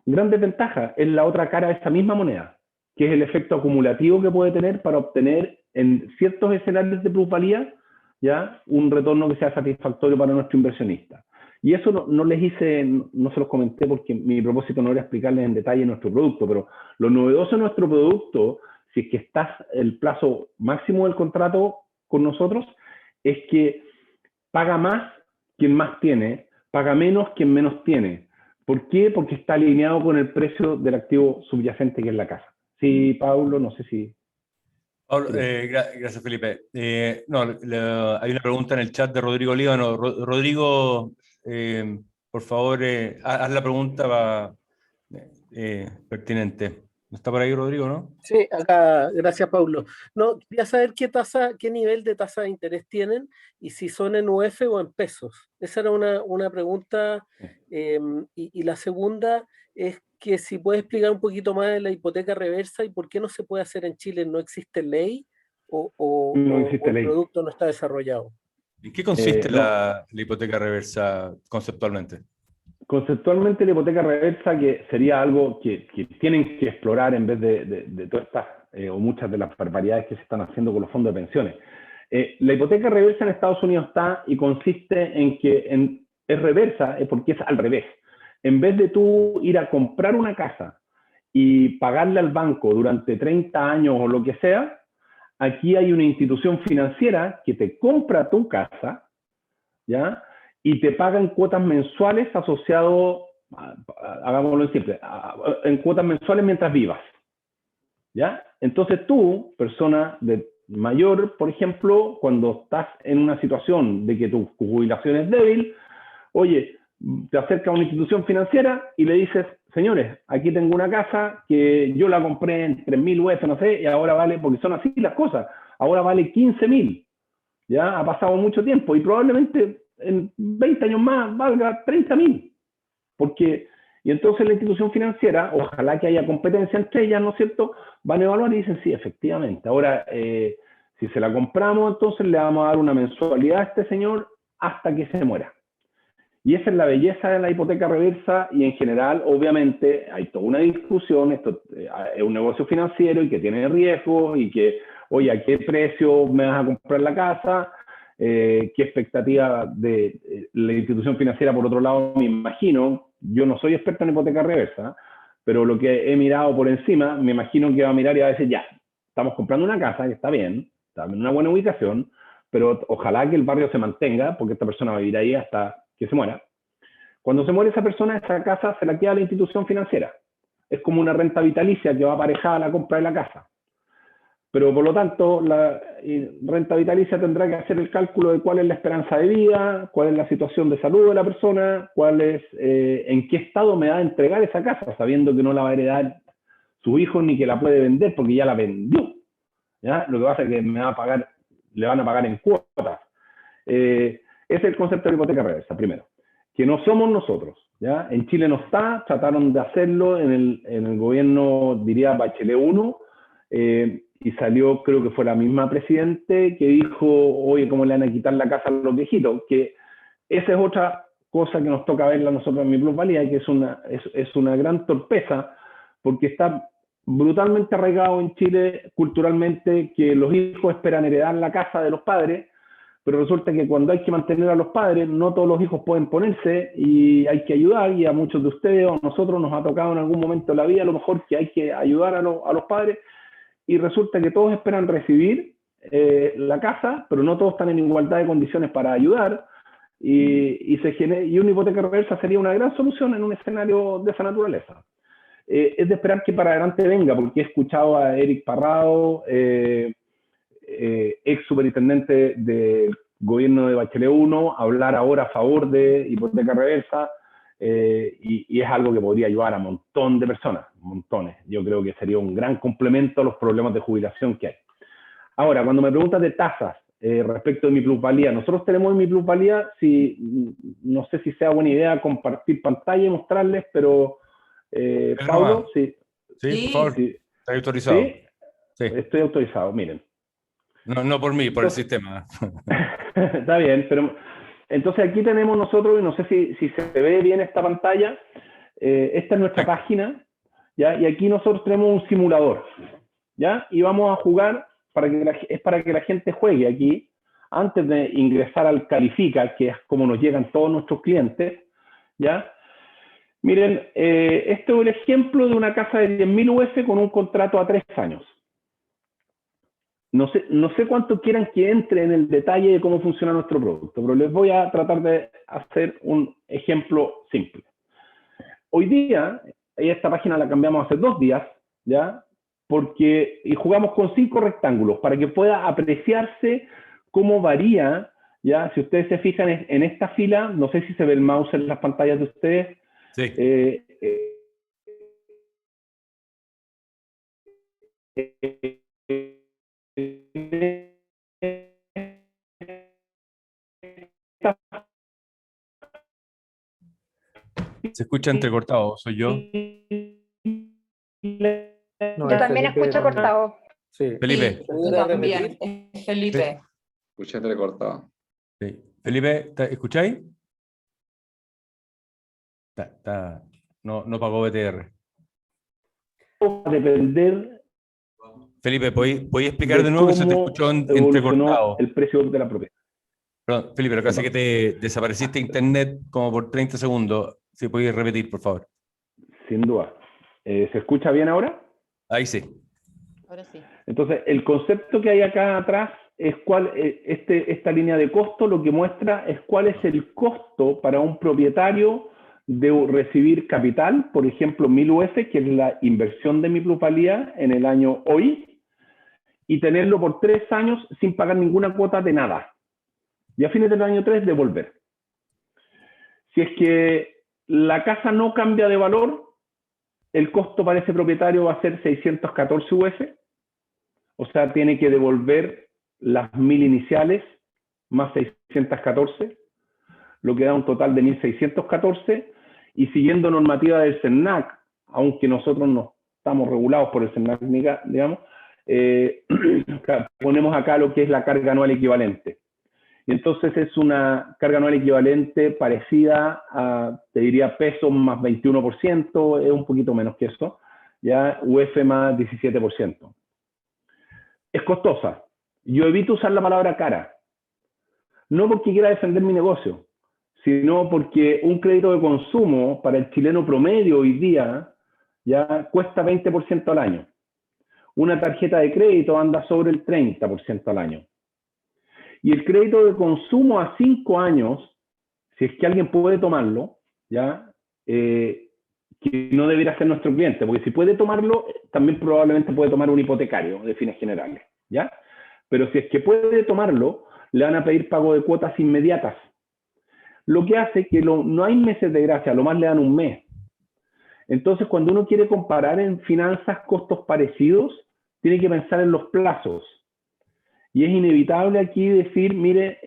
gran desventaja es la otra cara de esta misma moneda, que es el efecto acumulativo que puede tener para obtener en ciertos escenarios de plusvalía, ¿ya? Un retorno que sea satisfactorio para nuestro inversionista. Y eso no les hice, no se los comenté porque mi propósito no era explicarles en detalle nuestro producto, pero lo novedoso de nuestro producto, si es que estás el plazo máximo del contrato con nosotros, es que paga más quien más tiene, paga menos quien menos tiene. ¿Por qué? Porque está alineado con el precio del activo subyacente que es la casa. Sí, Paulo, no sé si... Pablo, gracias, Felipe. No, hay una pregunta en el chat de Rodrigo Líbano. Rodrigo, por favor, haz la pregunta pertinente. ¿No está por ahí, Rodrigo, no? Sí, acá, gracias, Paulo. No, quería saber qué nivel de tasa de interés tienen y si son en UF o en pesos. Esa era una pregunta. Y la segunda es que si puedes explicar un poquito más de la hipoteca reversa y por qué no se puede hacer en Chile. ¿No existe ley o el ley. producto no está desarrollado? ¿En qué consiste la hipoteca reversa conceptualmente? Conceptualmente, la hipoteca reversa, que sería algo que tienen que explorar en vez de todas estas o muchas de las barbaridades que se están haciendo con los fondos de pensiones. La hipoteca reversa en Estados Unidos está y consiste en que es reversa porque es al revés. En vez de tú ir a comprar una casa y pagarle al banco durante 30 años o lo que sea, aquí hay una institución financiera que te compra tu casa, ¿ya? Y te pagan cuotas mensuales asociado, hagámoslo simple, en cuotas mensuales mientras vivas, ¿ya? Entonces tú, persona de mayor, por ejemplo, cuando estás en una situación de que tu jubilación es débil, oye, te acercas a una institución financiera y le dices, señores, aquí tengo una casa que yo la compré en 3.000 UF, no sé, y ahora vale, porque son así las cosas, ahora vale 15.000, ¿ya? Ha pasado mucho tiempo y probablemente en 20 años más valga 30.000. Y entonces la institución financiera, ojalá que haya competencia entre ellas, ¿no es cierto?, van a evaluar y dicen, sí, efectivamente. Ahora, si se la compramos, entonces le vamos a dar una mensualidad a este señor hasta que se muera. Y esa es la belleza de la hipoteca reversa y en general, obviamente, hay toda una discusión, esto es un negocio financiero y que tiene riesgos y que, oye, ¿a qué precio me vas a comprar la casa? ¿Qué expectativa de la institución financiera? Por otro lado, me imagino, yo no soy experto en hipoteca reversa, pero lo que he mirado por encima, me imagino que va a mirar y va a decir, ya, estamos comprando una casa que está bien, está en una buena ubicación, pero ojalá que el barrio se mantenga, porque esta persona va a vivir ahí hasta que se muera. Cuando se muere esa persona, esa casa se la queda a la institución financiera. Es como una renta vitalicia que va aparejada a la compra de la casa. Pero por lo tanto, la renta vitalicia tendrá que hacer el cálculo de cuál es la esperanza de vida, cuál es la situación de salud de la persona, en qué estado me va a entregar esa casa, sabiendo que no la va a heredar su hijo ni que la puede vender porque ya la vendió, ¿ya? Lo que pasa es que le van a pagar en cuotas. Ese es el concepto de hipoteca reversa, primero. Que no somos nosotros, ¿ya? En Chile no está, trataron de hacerlo en el gobierno, diría, Bachelet 1, salió, creo que fue la misma presidente que dijo, oye, ¿cómo le van a quitar la casa a los viejitos? Que esa es otra cosa que nos toca verla a nosotros en Mi Plusvalía, que es una gran torpeza, porque está brutalmente arraigado en Chile culturalmente que los hijos esperan heredar la casa de los padres, pero resulta que cuando hay que mantener a los padres, no todos los hijos pueden ponerse y hay que ayudar, y a muchos de ustedes o a nosotros nos ha tocado en algún momento de la vida a lo mejor que hay que ayudar a los padres, y resulta que todos esperan recibir la casa, pero no todos están en igualdad de condiciones para ayudar, y una hipoteca reversa sería una gran solución en un escenario de esa naturaleza. Es de esperar que para adelante venga, porque he escuchado a Eric Parrado, ex superintendente del gobierno de Bachelet 1, hablar ahora a favor de hipoteca reversa, y es algo que podría ayudar a un montón de personas, montones. Yo creo que sería un gran complemento a los problemas de jubilación que hay. Ahora, cuando me preguntas de tasas respecto de Mi Plusvalía, nosotros tenemos en Mi Plusvalía, no sé si sea buena idea compartir pantalla y mostrarles, pero Paulo, sí. Sí, por favor. Sí. ¿Está autorizado? ¿Sí? Sí. Estoy autorizado, miren. No por mí, por el sistema. Está bien, pero entonces aquí tenemos nosotros, y no sé si se ve bien esta pantalla, esta es nuestra página, ¿ya? Y aquí nosotros tenemos un simulador, ¿ya? Y vamos a jugar, es para que la gente juegue aquí, antes de ingresar al Califica, que es como nos llegan todos nuestros clientes, ¿ya? Miren, este es el ejemplo de una casa de 10.000 UF con un contrato a 3 años. No sé cuánto quieran que entre en el detalle de cómo funciona nuestro producto, pero les voy a tratar de hacer un ejemplo simple. Hoy día, esta página la cambiamos hace 2 días, ¿ya? Y jugamos con 5 rectángulos para que pueda apreciarse cómo varía, ¿ya? Si ustedes se fijan en esta fila, no sé si se ve el mouse en las pantallas de ustedes. Sí. Se escucha entrecortado, ¿soy yo? No, Yo es también Felipe. escucho cortado. Sí. Felipe. Yo también, es Felipe. Escuché entrecortado. Sí. Felipe, ¿escucháis? No pagó BTR. Depender Felipe, ¿podéis explicar de nuevo que se te escuchó evolucionó entrecortado? el precio de la propiedad. Perdón, Felipe, lo que hace es que te desapareciste de internet como por 30 segundos. Si podéis repetir, por favor. Sin duda. ¿Se escucha bien ahora? Ahí sí. Ahora sí. Entonces, el concepto que hay acá atrás es esta línea de costo lo que muestra es cuál es el costo para un propietario de recibir capital, por ejemplo, 1.000 UF, que es la inversión de Mi Plusvalía en el año hoy, y tenerlo por 3 años sin pagar ninguna cuota de nada. Y a fines del año 3 devolver. Si es que la casa no cambia de valor, el costo para ese propietario va a ser 614 UF, o sea, tiene que devolver las 1.000 iniciales más 614, lo que da un total de 1.614, y siguiendo normativa del CERNAC, aunque nosotros no estamos regulados por el CERNAC, digamos, ponemos acá lo que es la carga anual equivalente. Y entonces es una carga anual equivalente parecida a, te diría, pesos más 21%, es un poquito menos que eso, ya UF más 17%. Es costosa. Yo evito usar la palabra cara, no porque quiera defender mi negocio, sino porque un crédito de consumo para el chileno promedio hoy día ya cuesta 20% al año. Una tarjeta de crédito anda sobre el 30% al año. Y el crédito de consumo a 5 años, si es que alguien puede tomarlo, ¿ya? Que no debería ser nuestro cliente, porque si puede tomarlo, también probablemente puede tomar un hipotecario de fines generales, ¿ya? Pero si es que puede tomarlo, le van a pedir pago de cuotas inmediatas. Lo que hace que no hay meses de gracia, lo más le dan un mes. Entonces, cuando uno quiere comparar en finanzas costos parecidos, tiene que pensar en los plazos. Y es inevitable aquí decir, mire,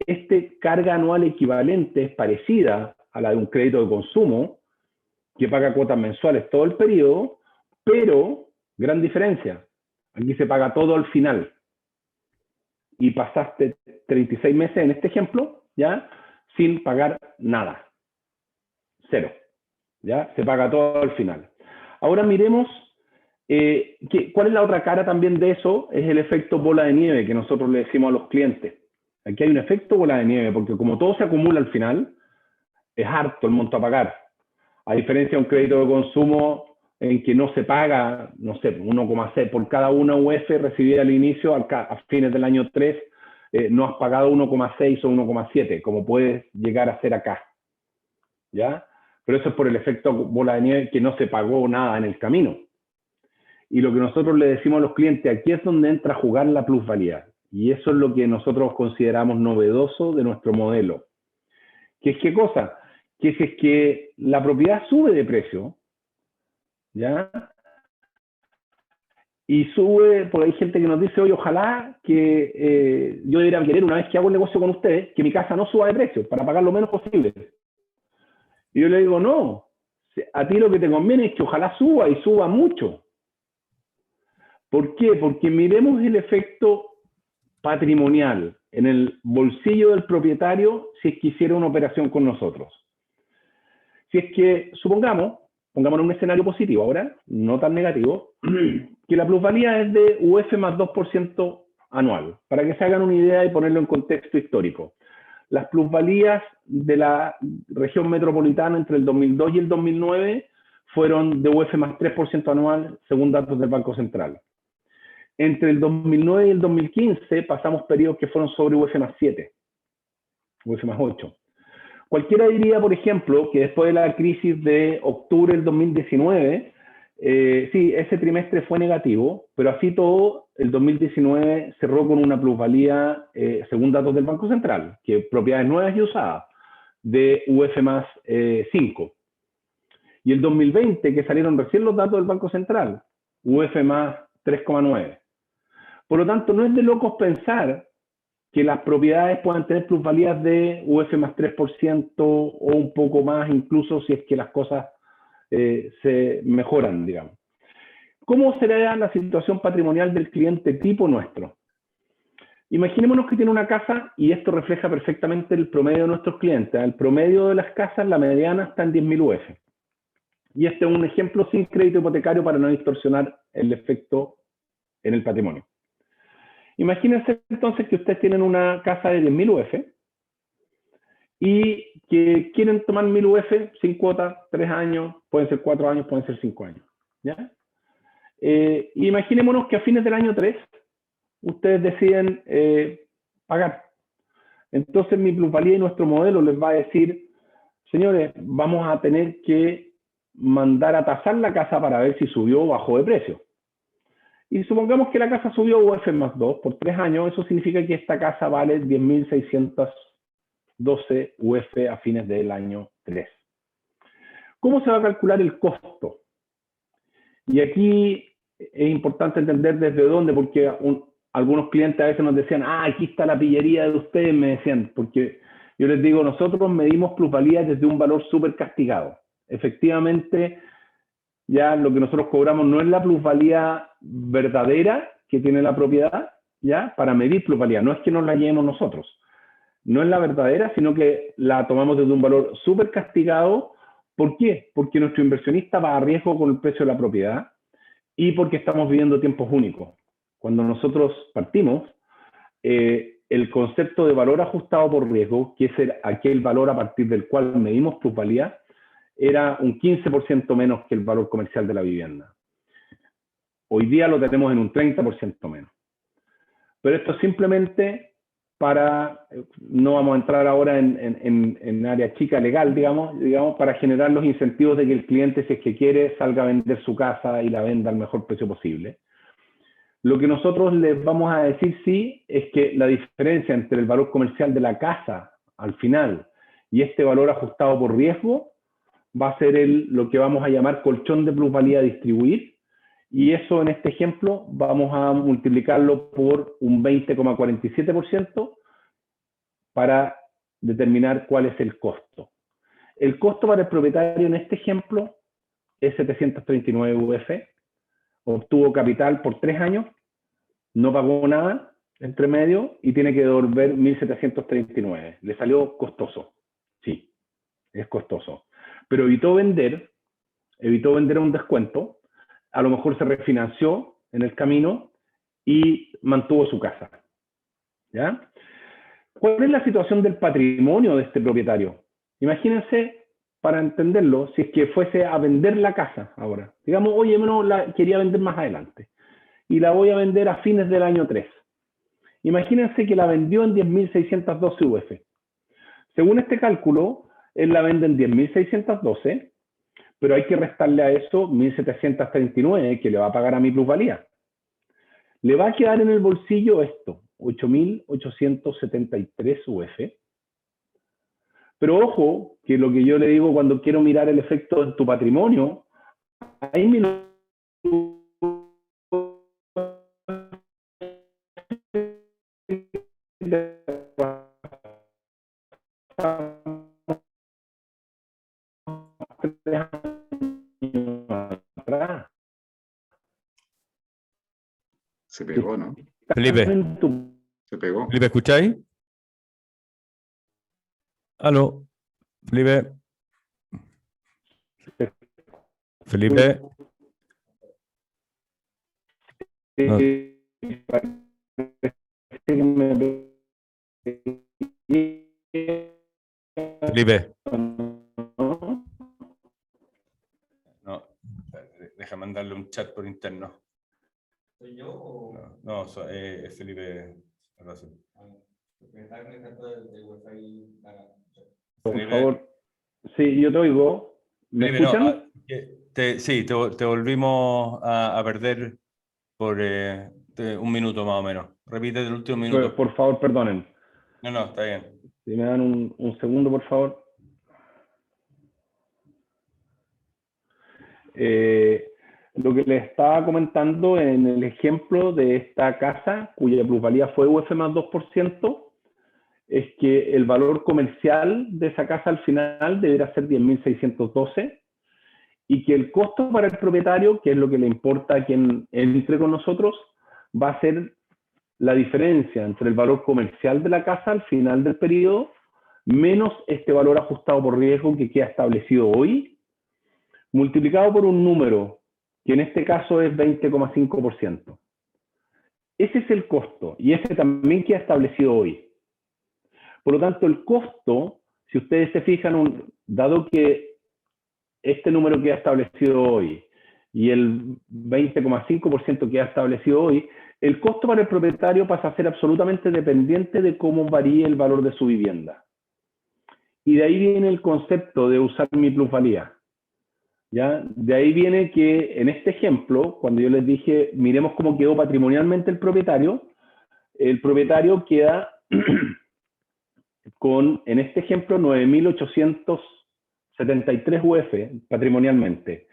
este carga anual equivalente es parecida a la de un crédito de consumo, que paga cuotas mensuales todo el periodo, pero, gran diferencia, Aquí se paga todo al final. Y pasaste 36 meses en este ejemplo, ¿ya? Sin pagar nada. Cero. ¿Ya? Se paga todo al final. Ahora miremos cuál es la otra cara también de eso, es el efecto bola de nieve que nosotros le decimos a los clientes. Aquí hay un efecto bola de nieve, porque como todo se acumula al final, es harto el monto a pagar. A diferencia de un crédito de consumo en que no se paga, no sé, 1,6 por cada una UF recibida al inicio, a fines del año 3, no has pagado 1,6 o 1,7, como puedes llegar a ser acá. ¿Ya? Pero eso es por el efecto bola de nieve, que no se pagó nada en el camino. Y lo que nosotros le decimos a los clientes, aquí es donde entra a jugar la plusvalía. Y eso es lo que nosotros consideramos novedoso de nuestro modelo. ¿Qué es qué cosa? Que si es que la propiedad sube de precio, ¿ya? Y sube, porque hay gente que nos dice, oye, ojalá que yo debería querer, una vez que hago el negocio con ustedes, que mi casa no suba de precio, para pagar lo menos posible. Y yo le digo, no, a ti lo que te conviene es que ojalá suba y suba mucho. ¿Por qué? Porque miremos el efecto patrimonial en el bolsillo del propietario si es que hiciera una operación con nosotros. Si es que, pongámonos en un escenario positivo ahora, no tan negativo, que la plusvalía es de UF más 2% anual, para que se hagan una idea y ponerlo en contexto histórico. Las plusvalías de la región metropolitana entre el 2002 y el 2009 fueron de UF más 3% anual, según datos del Banco Central. Entre el 2009 y el 2015 pasamos periodos que fueron sobre UF más 7, UF más 8. Cualquiera diría, por ejemplo, que después de la crisis de octubre del 2019, sí, ese trimestre fue negativo, pero así todo, el 2019 cerró con una plusvalía, según datos del Banco Central, que propiedades nuevas y usadas, de UF más 5. Y el 2020, que salieron recién los datos del Banco Central, UF más 3,9. Por lo tanto, no es de locos pensar que las propiedades puedan tener plusvalías de UF más 3% o un poco más, incluso si es que las cosas se mejoran, digamos. ¿Cómo será la situación patrimonial del cliente tipo nuestro? Imaginémonos que tiene una casa, y esto refleja perfectamente el promedio de nuestros clientes. El promedio de las casas, la mediana, está en 10.000 UF. Y este es un ejemplo sin crédito hipotecario para no distorsionar el efecto en el patrimonio. Imagínense entonces que ustedes tienen una casa de 10.000 UF y que quieren tomar 1.000 UF sin cuota, 3 años, pueden ser 4 años, pueden ser 5 años. ¿Ya? Imaginémonos que a fines del año 3 ustedes deciden pagar. Entonces mi plusvalía y nuestro modelo les va a decir, señores, vamos a tener que mandar a tasar la casa para ver si subió o bajó de precio. Y supongamos que la casa subió UF más 2 por 3 años, eso significa que esta casa vale 10.612 UF a fines del año 3. ¿Cómo se va a calcular el costo? Y aquí es importante entender desde dónde, porque algunos clientes a veces nos decían, aquí está la pillería de ustedes, me decían, porque yo les digo, nosotros medimos plusvalías desde un valor súper castigado. Efectivamente, ya lo que nosotros cobramos no es la plusvalía verdadera que tiene la propiedad, ya, para medir plusvalía, no es que nos la llevemos nosotros, no es la verdadera, sino que la tomamos desde un valor súper castigado. ¿Por qué? Porque nuestro inversionista va a riesgo con el precio de la propiedad y porque estamos viviendo tiempos únicos. Cuando nosotros partimos, el concepto de valor ajustado por riesgo, que es aquel valor a partir del cual medimos plusvalía, era un 15% menos que el valor comercial de la vivienda. Hoy día lo tenemos en un 30% menos. Pero esto es simplemente para, no vamos a entrar ahora en área chica legal, digamos, para generar los incentivos de que el cliente, si es que quiere, salga a vender su casa y la venda al mejor precio posible. Lo que nosotros les vamos a decir sí es que la diferencia entre el valor comercial de la casa al final y este valor ajustado por riesgo va a ser lo que vamos a llamar colchón de plusvalía a distribuir, y eso en este ejemplo vamos a multiplicarlo por un 20,47% para determinar cuál es el costo. El costo para el propietario en este ejemplo es 739 UF, obtuvo capital por 3 años no pagó nada entre medio y tiene que devolver 1.739. Le salió costoso, sí, es costoso. Pero evitó vender a un descuento, a lo mejor se refinanció en el camino y mantuvo su casa. ¿Ya? ¿Cuál es la situación del patrimonio de este propietario? Imagínense, para entenderlo, si es que fuese a vender la casa ahora. Digamos, oye, no, la quería vender más adelante y la voy a vender a fines del año 3. Imagínense que la vendió en 10.612 UF. Según este cálculo, él la vende en 10.612, pero hay que restarle a eso 1.739 que le va a pagar a mi plusvalía. Le va a quedar en el bolsillo esto, 8.873 UF. Pero ojo, que lo que yo le digo cuando quiero mirar el efecto en tu patrimonio, ahí me lo... Se pegó, ¿no? Felipe, Se pegó. Felipe, ¿escucháis? Aló, Felipe. Felipe. No. Felipe. No, deja mandarle un chat por interno. ¿Soy yo o...? No, es Felipe. Me está conectando del Wi-Fi. Por favor. Sí, yo te oigo. ¿Me Felipe, escuchan? no, sí, te volvimos a perder por un minuto más o menos. Repite el último minuto. Por favor, perdonen. No, está bien. Si me dan un segundo, por favor. Lo que les estaba comentando en el ejemplo de esta casa, cuya plusvalía fue UF más 2%, es que el valor comercial de esa casa al final deberá ser 10.612 y que el costo para el propietario, que es lo que le importa a quien entre con nosotros, va a ser la diferencia entre el valor comercial de la casa al final del periodo menos este valor ajustado por riesgo que queda establecido hoy, multiplicado por un número, que en este caso es 20,5%. Ese es el costo, y ese también queda establecido hoy. Por lo tanto, el costo, si ustedes se fijan, dado que este número queda establecido hoy y el 20,5% queda establecido hoy, el costo para el propietario pasa a ser absolutamente dependiente de cómo varíe el valor de su vivienda. Y de ahí viene el concepto de usar mi plusvalía. ¿Ya? De ahí viene que en este ejemplo, cuando yo les dije, miremos cómo quedó patrimonialmente el propietario queda con, en este ejemplo, 9.873 UF patrimonialmente.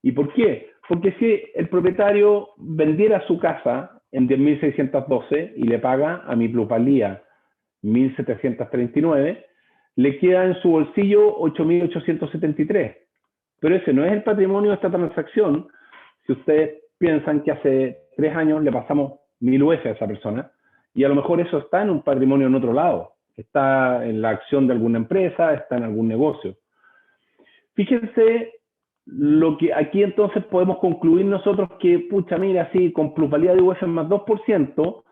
¿Y por qué? Porque si el propietario vendiera su casa en 10.612 y le paga a mi plusvalía 1.739, le queda en su bolsillo 8.873. Pero ese no es el patrimonio de esta transacción. Si ustedes piensan que hace 3 años le pasamos 1.000 UF a esa persona, y a lo mejor eso está en un patrimonio en otro lado, está en la acción de alguna empresa, está en algún negocio. Fíjense lo que aquí entonces podemos concluir nosotros que, pucha, mira, sí, con plusvalía de UF más 2%,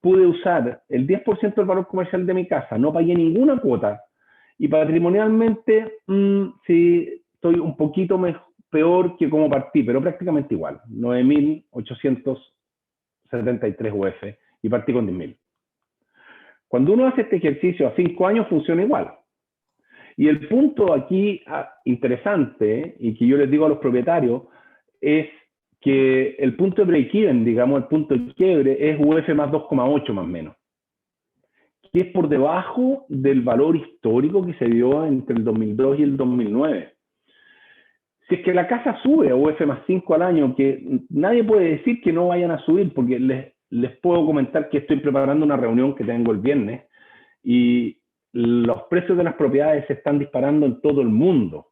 pude usar el 10% del valor comercial de mi casa, no pagué ninguna cuota, y patrimonialmente, sí, estoy un poquito peor que como partí, pero prácticamente igual, 9.873 UF, y partí con 10.000. Cuando uno hace este ejercicio a 5 años, funciona igual. Y el punto aquí interesante, y que yo les digo a los propietarios, es que el punto de break-even, digamos, el punto de quiebre, es UF más 2,8 más o menos, que es por debajo del valor histórico que se dio entre el 2002 y el 2009. Si es que la casa sube a UF más 5 al año, que nadie puede decir que no vayan a subir, porque les puedo comentar que estoy preparando una reunión que tengo el viernes, y los precios de las propiedades se están disparando en todo el mundo.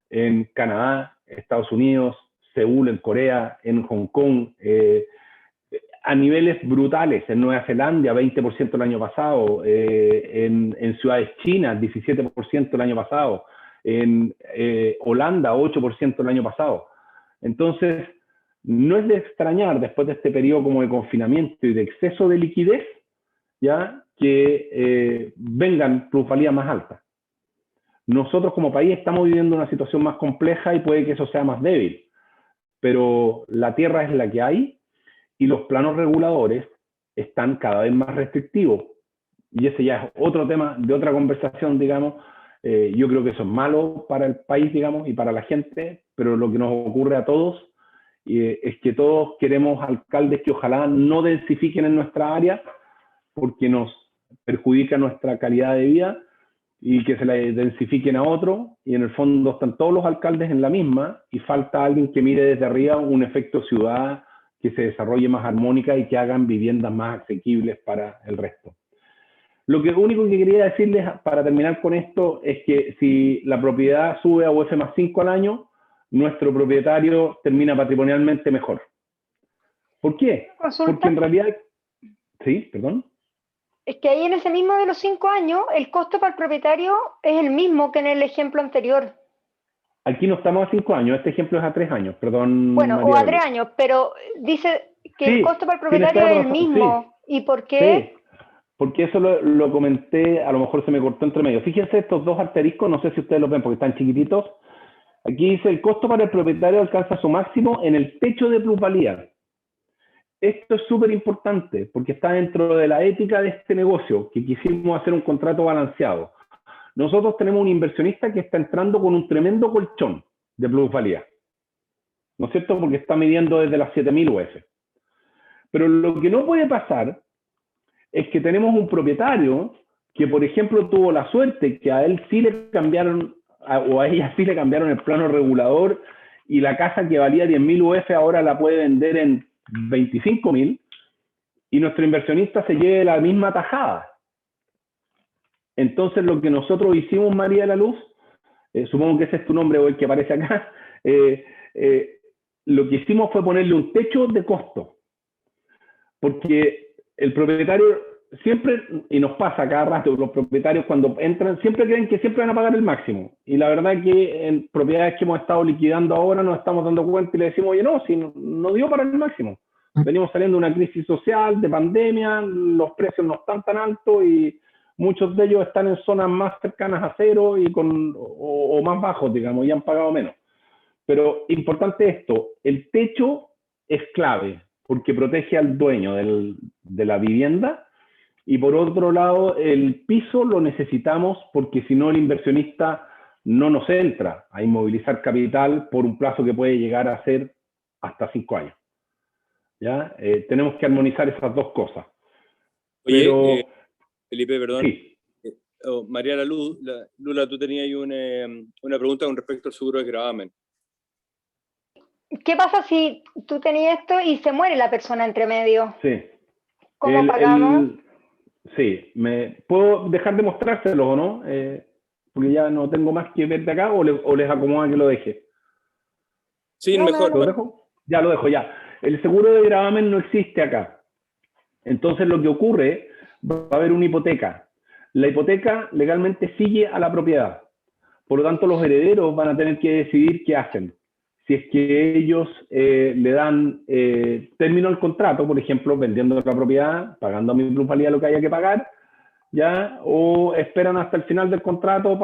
En Canadá, Estados Unidos, Seúl, en Corea, en Hong Kong. a niveles brutales. En Nueva Zelanda, 20% el año pasado. En ciudades chinas, 17% el año pasado. En Holanda, 8% el año pasado. Entonces, no es de extrañar, después de este periodo como de confinamiento y de exceso de liquidez, ya que vengan plusvalías más altas. Nosotros como país estamos viviendo una situación más compleja y puede que eso sea más débil, pero la tierra es la que hay y los planos reguladores están cada vez más restrictivos. Y ese ya es otro tema de otra conversación, digamos. Yo creo que eso es malo para el país, digamos, y para la gente, pero lo que nos ocurre a todos es que todos queremos alcaldes que ojalá no densifiquen en nuestra área porque nos perjudica nuestra calidad de vida, y que se la densifiquen a otro, y en el fondo están todos los alcaldes en la misma, y falta alguien que mire desde arriba un efecto ciudad que se desarrolle más armónica y que hagan viviendas más asequibles para el resto. Lo único que quería decirles para terminar con esto es que si la propiedad sube a UF más 5 al año, nuestro propietario termina patrimonialmente mejor. ¿Por qué? Consulta. Porque en realidad... Sí, perdón. Es que ahí en ese mismo de los 5 años, el costo para el propietario es el mismo que en el ejemplo anterior. Aquí no estamos a 5 años, este ejemplo es a 3 años, perdón. Bueno, María o a Belén. 3 años, pero dice que Sí, el costo para el tienes propietario toda es la el razón, mismo. ¿Y por qué? Sí, porque eso lo comenté, a lo mejor se me cortó entre medio. Fíjense estos dos asteriscos, no sé si ustedes los ven porque están chiquititos. Aquí dice, el costo para el propietario alcanza su máximo en el techo de plusvalía. Esto es súper importante porque está dentro de la ética de este negocio, que quisimos hacer un contrato balanceado. Nosotros tenemos un inversionista que está entrando con un tremendo colchón de plusvalía, ¿no es cierto? Porque está midiendo desde las 7.000 UF. Pero lo que no puede pasar es que tenemos un propietario que, por ejemplo, tuvo la suerte que a él sí le cambiaron, o a ella sí le cambiaron el plano regulador, y la casa que valía 10.000 UF ahora la puede vender en 25.000, y nuestro inversionista se lleve la misma tajada. Entonces lo que nosotros hicimos, María de la Luz, supongo que ese es tu nombre o el que aparece acá, lo que hicimos fue ponerle un techo de costo, porque el propietario siempre, y nos pasa cada rato, los propietarios cuando entran siempre creen que siempre van a pagar el máximo, y la verdad es que en propiedades que hemos estado liquidando ahora nos estamos dando cuenta y le decimos, oye, no, si no dio para el máximo, venimos saliendo de una crisis social, de pandemia, los precios no están tan altos y muchos de ellos están en zonas más cercanas a cero y o más bajos, digamos, y han pagado menos. Pero importante esto, el techo es clave porque protege al dueño de la vivienda, y por otro lado el piso lo necesitamos porque si no el inversionista no nos entra a inmovilizar capital por un plazo que puede llegar a ser hasta 5 años. ¿Ya? Tenemos que armonizar esas dos cosas. Oye, pero, Felipe, perdón. Sí. María Lula, tú tenías ahí una pregunta con respecto al seguro de gravamen. ¿Qué pasa si tú tenías esto y se muere la persona entre medio? Sí. ¿Cómo pagamos? Sí, ¿puedo dejar de mostrárselos o no? Porque ya no tengo más que ver de acá, o les acomoda que lo deje. Sí, No, mejor. ¿Lo dejo? Ya lo dejo, ya. El seguro de gravamen no existe acá. Entonces lo que ocurre, va a haber una hipoteca. La hipoteca legalmente sigue a la propiedad. Por lo tanto, los herederos van a tener que decidir qué hacen. Si es que ellos le dan término al contrato, por ejemplo, vendiendo la propiedad, pagando a mi plusvalía lo que haya que pagar, ¿ya? O esperan hasta el final del contrato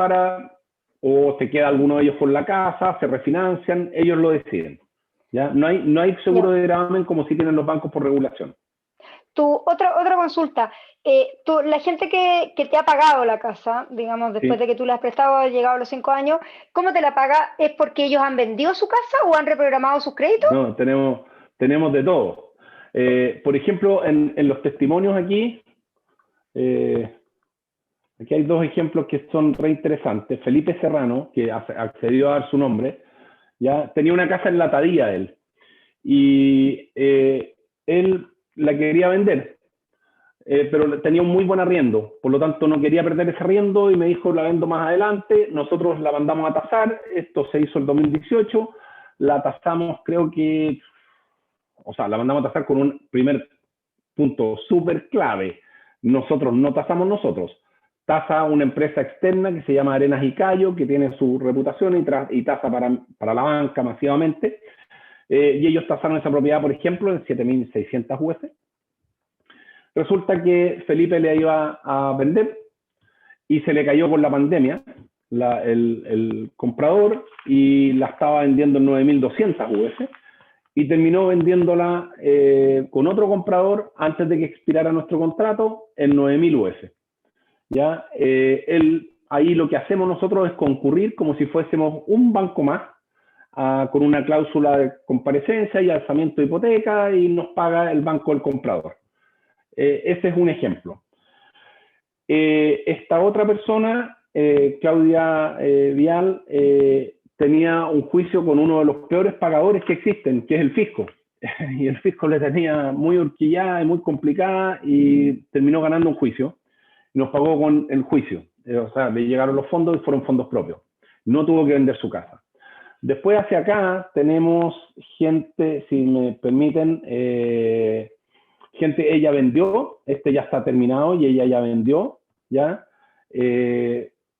o se queda alguno de ellos con la casa, se refinancian, ellos lo deciden. ¿Ya? No hay seguro de gravamen como si tienen los bancos por regulación. Otra consulta. La gente que te ha pagado la casa, digamos, después de que tú la has prestado, ha llegado a los 5 años, ¿cómo te la paga? ¿Es porque ellos han vendido su casa o han reprogramado sus créditos? No, tenemos de todo. Por ejemplo, en los testimonios aquí hay dos ejemplos que son re interesantes. Felipe Serrano, que accedió a dar su nombre, ya tenía una casa en La Tadía él, y él la quería vender, pero tenía un muy buen arriendo, por lo tanto no quería perder ese arriendo y me dijo, la vendo más adelante. Nosotros la mandamos a tasar, esto se hizo el 2018, la tasamos creo que, o sea, la mandamos a tasar con un primer punto súper clave, nosotros no tasamos nosotros, tasa una empresa externa que se llama Arenas y Cayo, que tiene su reputación y tasa para la banca masivamente, y ellos tasaron esa propiedad, por ejemplo, en 7.600 UF. Resulta que Felipe le iba a vender y se le cayó con la pandemia el comprador y la estaba vendiendo en 9.200 UF y terminó vendiéndola con otro comprador antes de que expirara nuestro contrato en 9.000 UF. ¿Ya? Ahí lo que hacemos nosotros es concurrir como si fuésemos un banco más, con una cláusula de comparecencia y alzamiento de hipoteca, y nos paga el banco el comprador. Ese es un ejemplo. Esta otra persona, Claudia Vial, tenía un juicio con uno de los peores pagadores que existen, que es el fisco. Y el fisco le tenía muy horquillada y muy complicada y terminó ganando un juicio. Nos pagó con el juicio. O sea, le llegaron los fondos y fueron fondos propios. No tuvo que vender su casa. Después hacia acá tenemos gente, si me permiten, gente, ella vendió, ya está terminado y ella ya vendió, ¿ya?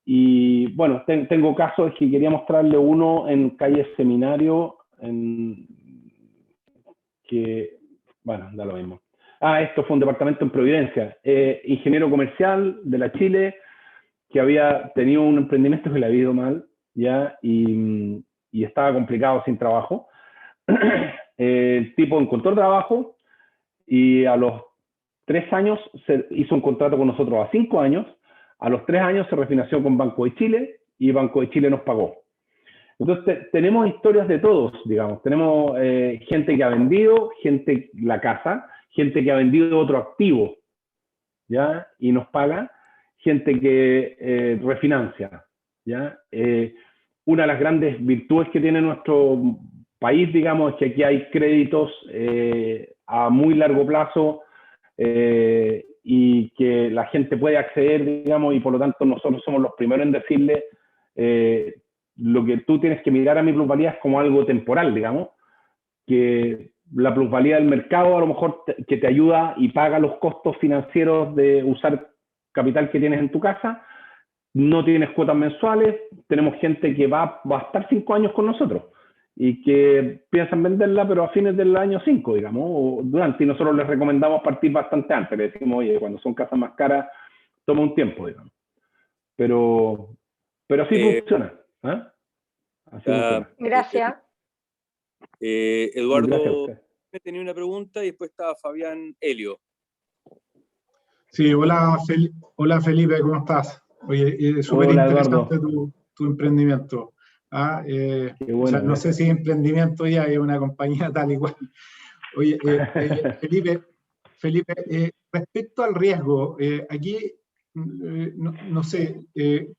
Y bueno, tengo casos que quería mostrarle uno en calle Seminario, que, bueno, da lo mismo. Esto fue un departamento en Providencia, ingeniero comercial de la Chile, que había tenido un emprendimiento que le había ido mal, ¿ya? Y estaba complicado sin trabajo. El tipo encontró trabajo y a los 3 años se hizo un contrato con nosotros a 5 años. A los 3 años se refinanció con Banco de Chile y Banco de Chile nos pagó. Entonces tenemos historias de todos, digamos. Tenemos gente que ha vendido, gente la casa, gente que ha vendido otro activo, ¿ya? Y nos paga, gente que refinancia, ¿ya? Una de las grandes virtudes que tiene nuestro país, digamos, es que aquí hay créditos a muy largo plazo y que la gente puede acceder, digamos, y por lo tanto nosotros somos los primeros en decirle lo que tú tienes que mirar a mi plusvalía es como algo temporal, digamos, que la plusvalía del mercado a lo mejor que te ayuda y paga los costos financieros de usar capital que tienes en tu casa. No tienes cuotas mensuales, tenemos gente que va a estar 5 años con nosotros y que piensan venderla, pero a fines del año 5, digamos, o durante, y nosotros les recomendamos partir bastante antes, le decimos, oye, cuando son casas más caras, toma un tiempo, digamos. Pero así funciona. Así funciona. Gracias. Eduardo tenía una pregunta y después estaba Fabián Helio. Sí, hola Felipe, ¿cómo estás? Oye, es súper interesante tu emprendimiento. Bueno, o sea, no sé si emprendimiento ya es una compañía tal y cual. Oye, Felipe, respecto al riesgo, aquí, no sé,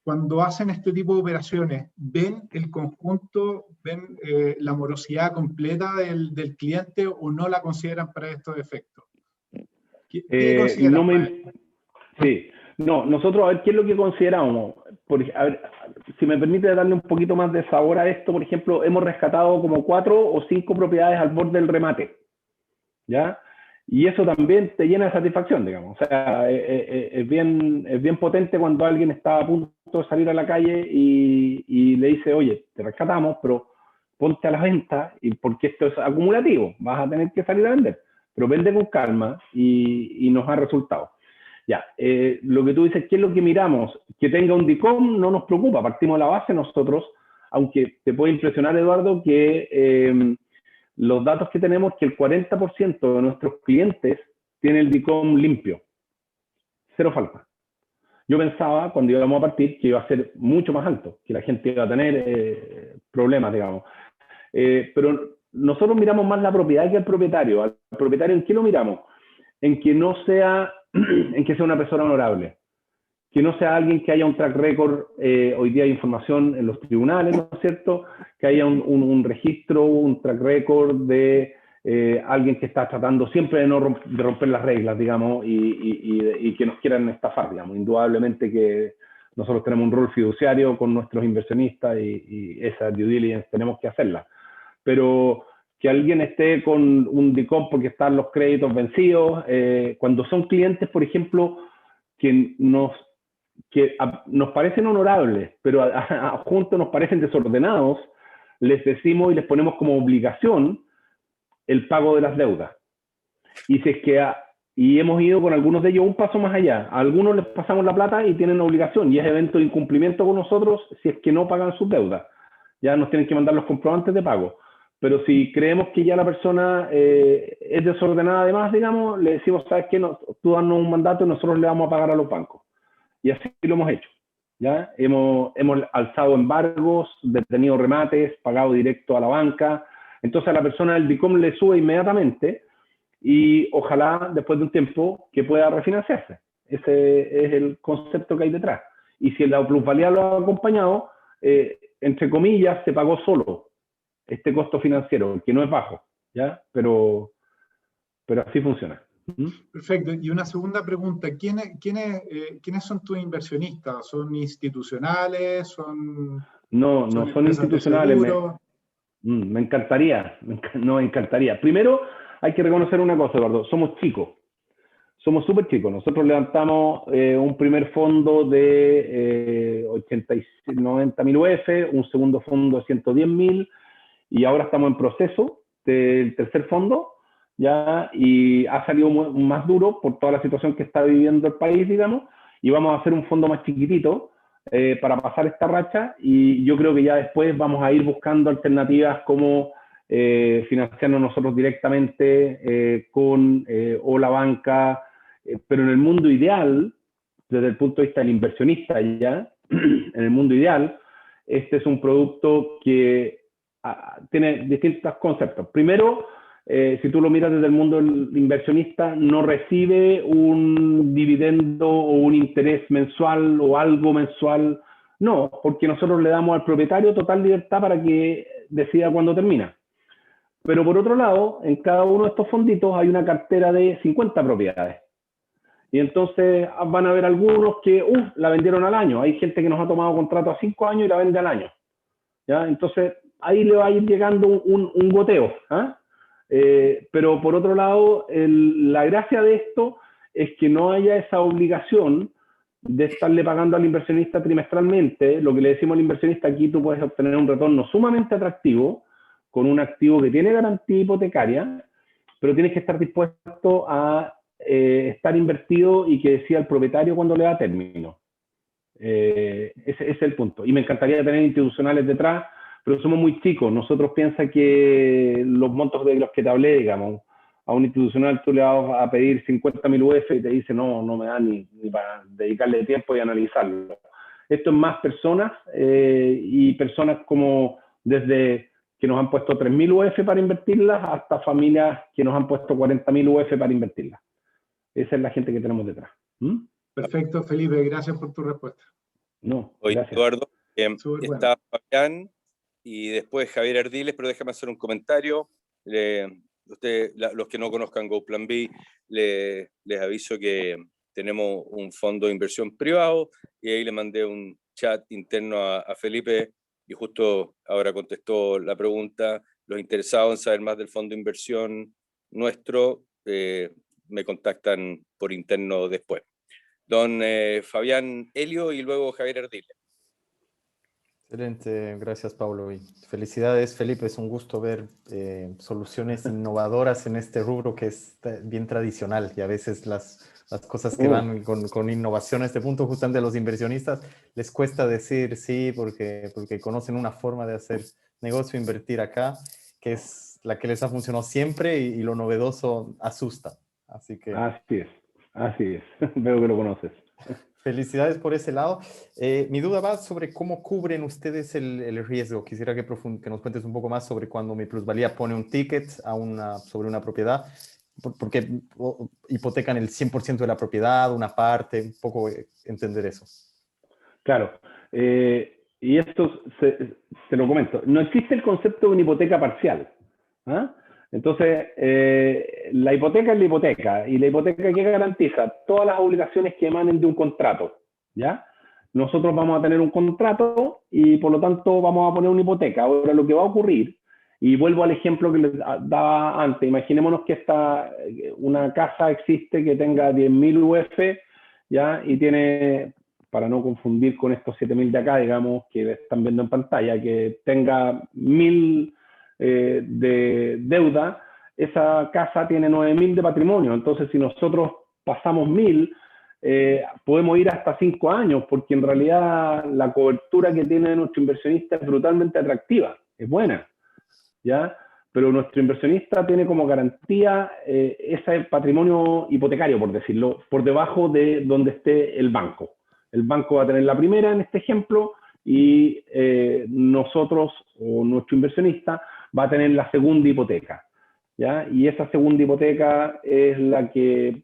cuando hacen este tipo de operaciones, ¿ven el conjunto, ven la morosidad completa del cliente o no la consideran para estos efectos? ¿Qué consideran? Sí. No, nosotros, a ver, ¿qué es lo que consideramos? A ver, si me permite darle un poquito más de sabor a esto, por ejemplo, hemos rescatado como 4 o 5 propiedades al borde del remate, ¿ya? Y eso también te llena de satisfacción, digamos. O sea, es bien potente cuando alguien está a punto de salir a la calle y le dice, oye, te rescatamos, pero ponte a la venta, porque esto es acumulativo, vas a tener que salir a vender, pero vende con calma y nos ha resultado. Ya, lo que tú dices, ¿qué es lo que miramos? Que tenga un DICOM no nos preocupa, partimos de la base nosotros, aunque te puede impresionar, Eduardo, que los datos que tenemos, que el 40% de nuestros clientes tiene el DICOM limpio, cero falta. Yo pensaba, cuando íbamos a partir, que iba a ser mucho más alto, que la gente iba a tener problemas, digamos. Pero nosotros miramos más la propiedad que al propietario. ¿Al propietario en qué lo miramos? En que no sea... en que sea una persona honorable, que no sea alguien que haya un track record, hoy día hay información en los tribunales, ¿no es cierto?, que haya un registro, un track record de alguien que está tratando siempre de no romper las reglas, digamos, y que nos quieran estafar, digamos. Indudablemente que nosotros tenemos un rol fiduciario con nuestros inversionistas y esa due diligence tenemos que hacerla, pero que alguien esté con un DICOM porque están los créditos vencidos, cuando son clientes, por ejemplo, que nos parecen honorables, pero juntos nos parecen desordenados, les decimos y les ponemos como obligación el pago de las deudas. Y si es que y hemos ido con algunos de ellos un paso más allá. A algunos les pasamos la plata y tienen obligación, y es evento de incumplimiento con nosotros si es que no pagan sus deudas. Ya nos tienen que mandar los comprobantes de pago. Pero si creemos que ya la persona es desordenada además, digamos, le decimos, ¿sabes qué? Tú danos un mandato y nosotros le vamos a pagar a los bancos. Y así lo hemos hecho. ¿Ya? Hemos alzado embargos, detenido remates, pagado directo a la banca. Entonces a la persona del DICOM le sube inmediatamente y ojalá después de un tiempo que pueda refinanciarse. Ese es el concepto que hay detrás. Y si la plusvalía lo ha acompañado, entre comillas, se pagó solo este costo financiero, que no es bajo, ¿ya? Pero así funciona. Perfecto. Y una segunda pregunta, ¿quiénes son tus inversionistas? ¿Son institucionales? No son institucionales. Me encantaría, me encantaría. Primero, hay que reconocer una cosa, Eduardo, somos chicos, somos súper chicos. Nosotros levantamos un primer fondo de 90.000 UF, un segundo fondo de 110.000, y ahora estamos en proceso del tercer fondo, ya, y ha salido más duro por toda la situación que está viviendo el país, digamos, y vamos a hacer un fondo más chiquitito para pasar esta racha, y yo creo que ya después vamos a ir buscando alternativas como financiarnos nosotros directamente o la banca, pero en el mundo ideal, desde el punto de vista del inversionista ya, en el mundo ideal, este es un producto que tiene distintos conceptos. Primero, si tú lo miras desde el mundo del inversionista, no recibe un dividendo o un interés mensual o algo mensual, no, porque nosotros le damos al propietario total libertad para que decida cuándo termina. Pero por otro lado, en cada uno de estos fonditos hay una cartera de 50 propiedades. Y entonces van a haber algunos que la vendieron al año. Hay gente que nos ha tomado contrato a 5 años y la vende al año. ¿Ya? Entonces ahí le va a ir llegando un goteo. Pero por otro lado, la gracia de esto es que no haya esa obligación de estarle pagando al inversionista trimestralmente. Lo que le decimos al inversionista, aquí tú puedes obtener un retorno sumamente atractivo con un activo que tiene garantía hipotecaria, pero tienes que estar dispuesto a estar invertido y que decida el propietario cuando le da término. Ese es el punto. Y me encantaría tener institucionales detrás, pero somos muy chicos. Nosotros piensa que los montos de los que te hablé, digamos, a un institucional tú le vas a pedir 50.000 UF y te dice no me da ni para dedicarle tiempo y analizarlo. Esto es más personas y personas como desde que nos han puesto 3.000 UF para invertirlas hasta familias que nos han puesto 40.000 UF para invertirlas. Esa es la gente que tenemos detrás. Perfecto, Felipe, gracias por tu respuesta. No, Oye, gracias. Eduardo, Bueno. está Fabián y después Javier Ardiles, pero déjame hacer un comentario. Los que no conozcan GoPlanB, les aviso que tenemos un fondo de inversión privado y ahí le mandé un chat interno a Felipe y justo ahora contestó la pregunta. Los interesados en saber más del fondo de inversión nuestro me contactan por interno después. Don Fabián Helio y luego Javier Ardiles. Excelente, gracias Pablo y felicidades Felipe, es un gusto ver soluciones innovadoras en este rubro que es bien tradicional y a veces las cosas que van con innovación a este punto justamente a los inversionistas les cuesta decir sí porque conocen una forma de hacer negocio, invertir acá, que es la que les ha funcionado siempre y lo novedoso asusta. Así es, veo que lo conoces. Felicidades por ese lado. Mi duda va sobre cómo cubren ustedes el riesgo. Quisiera que nos cuentes un poco más sobre cuando Mi Plusvalía pone un ticket sobre una propiedad, porque hipotecan el 100% de la propiedad, una parte, un poco entender eso. Claro, y esto se lo comento. No existe el concepto de una hipoteca parcial. Entonces, la hipoteca es la hipoteca, y la hipoteca que garantiza todas las obligaciones que emanen de un contrato, ¿ya? Nosotros vamos a tener un contrato y por lo tanto vamos a poner una hipoteca. Ahora, lo que va a ocurrir Y vuelvo al ejemplo que les daba antes. Imaginémonos que una casa existe que tenga 10.000 UF, ¿ya? Y tiene, para no confundir con estos 7.000 de acá, digamos, que están viendo en pantalla, que tenga 1.000 de deuda, esa casa tiene 9.000 de patrimonio. Entonces, si nosotros pasamos 1.000, podemos ir hasta 5 años, porque en realidad la cobertura que tiene nuestro inversionista es brutalmente atractiva, es buena, ¿ya? Pero nuestro inversionista tiene como garantía ese patrimonio hipotecario, por decirlo, por debajo de donde esté el banco. El banco va a tener la primera en este ejemplo y nosotros o nuestro inversionista va a tener la segunda hipoteca, ¿ya? Y esa segunda hipoteca es la que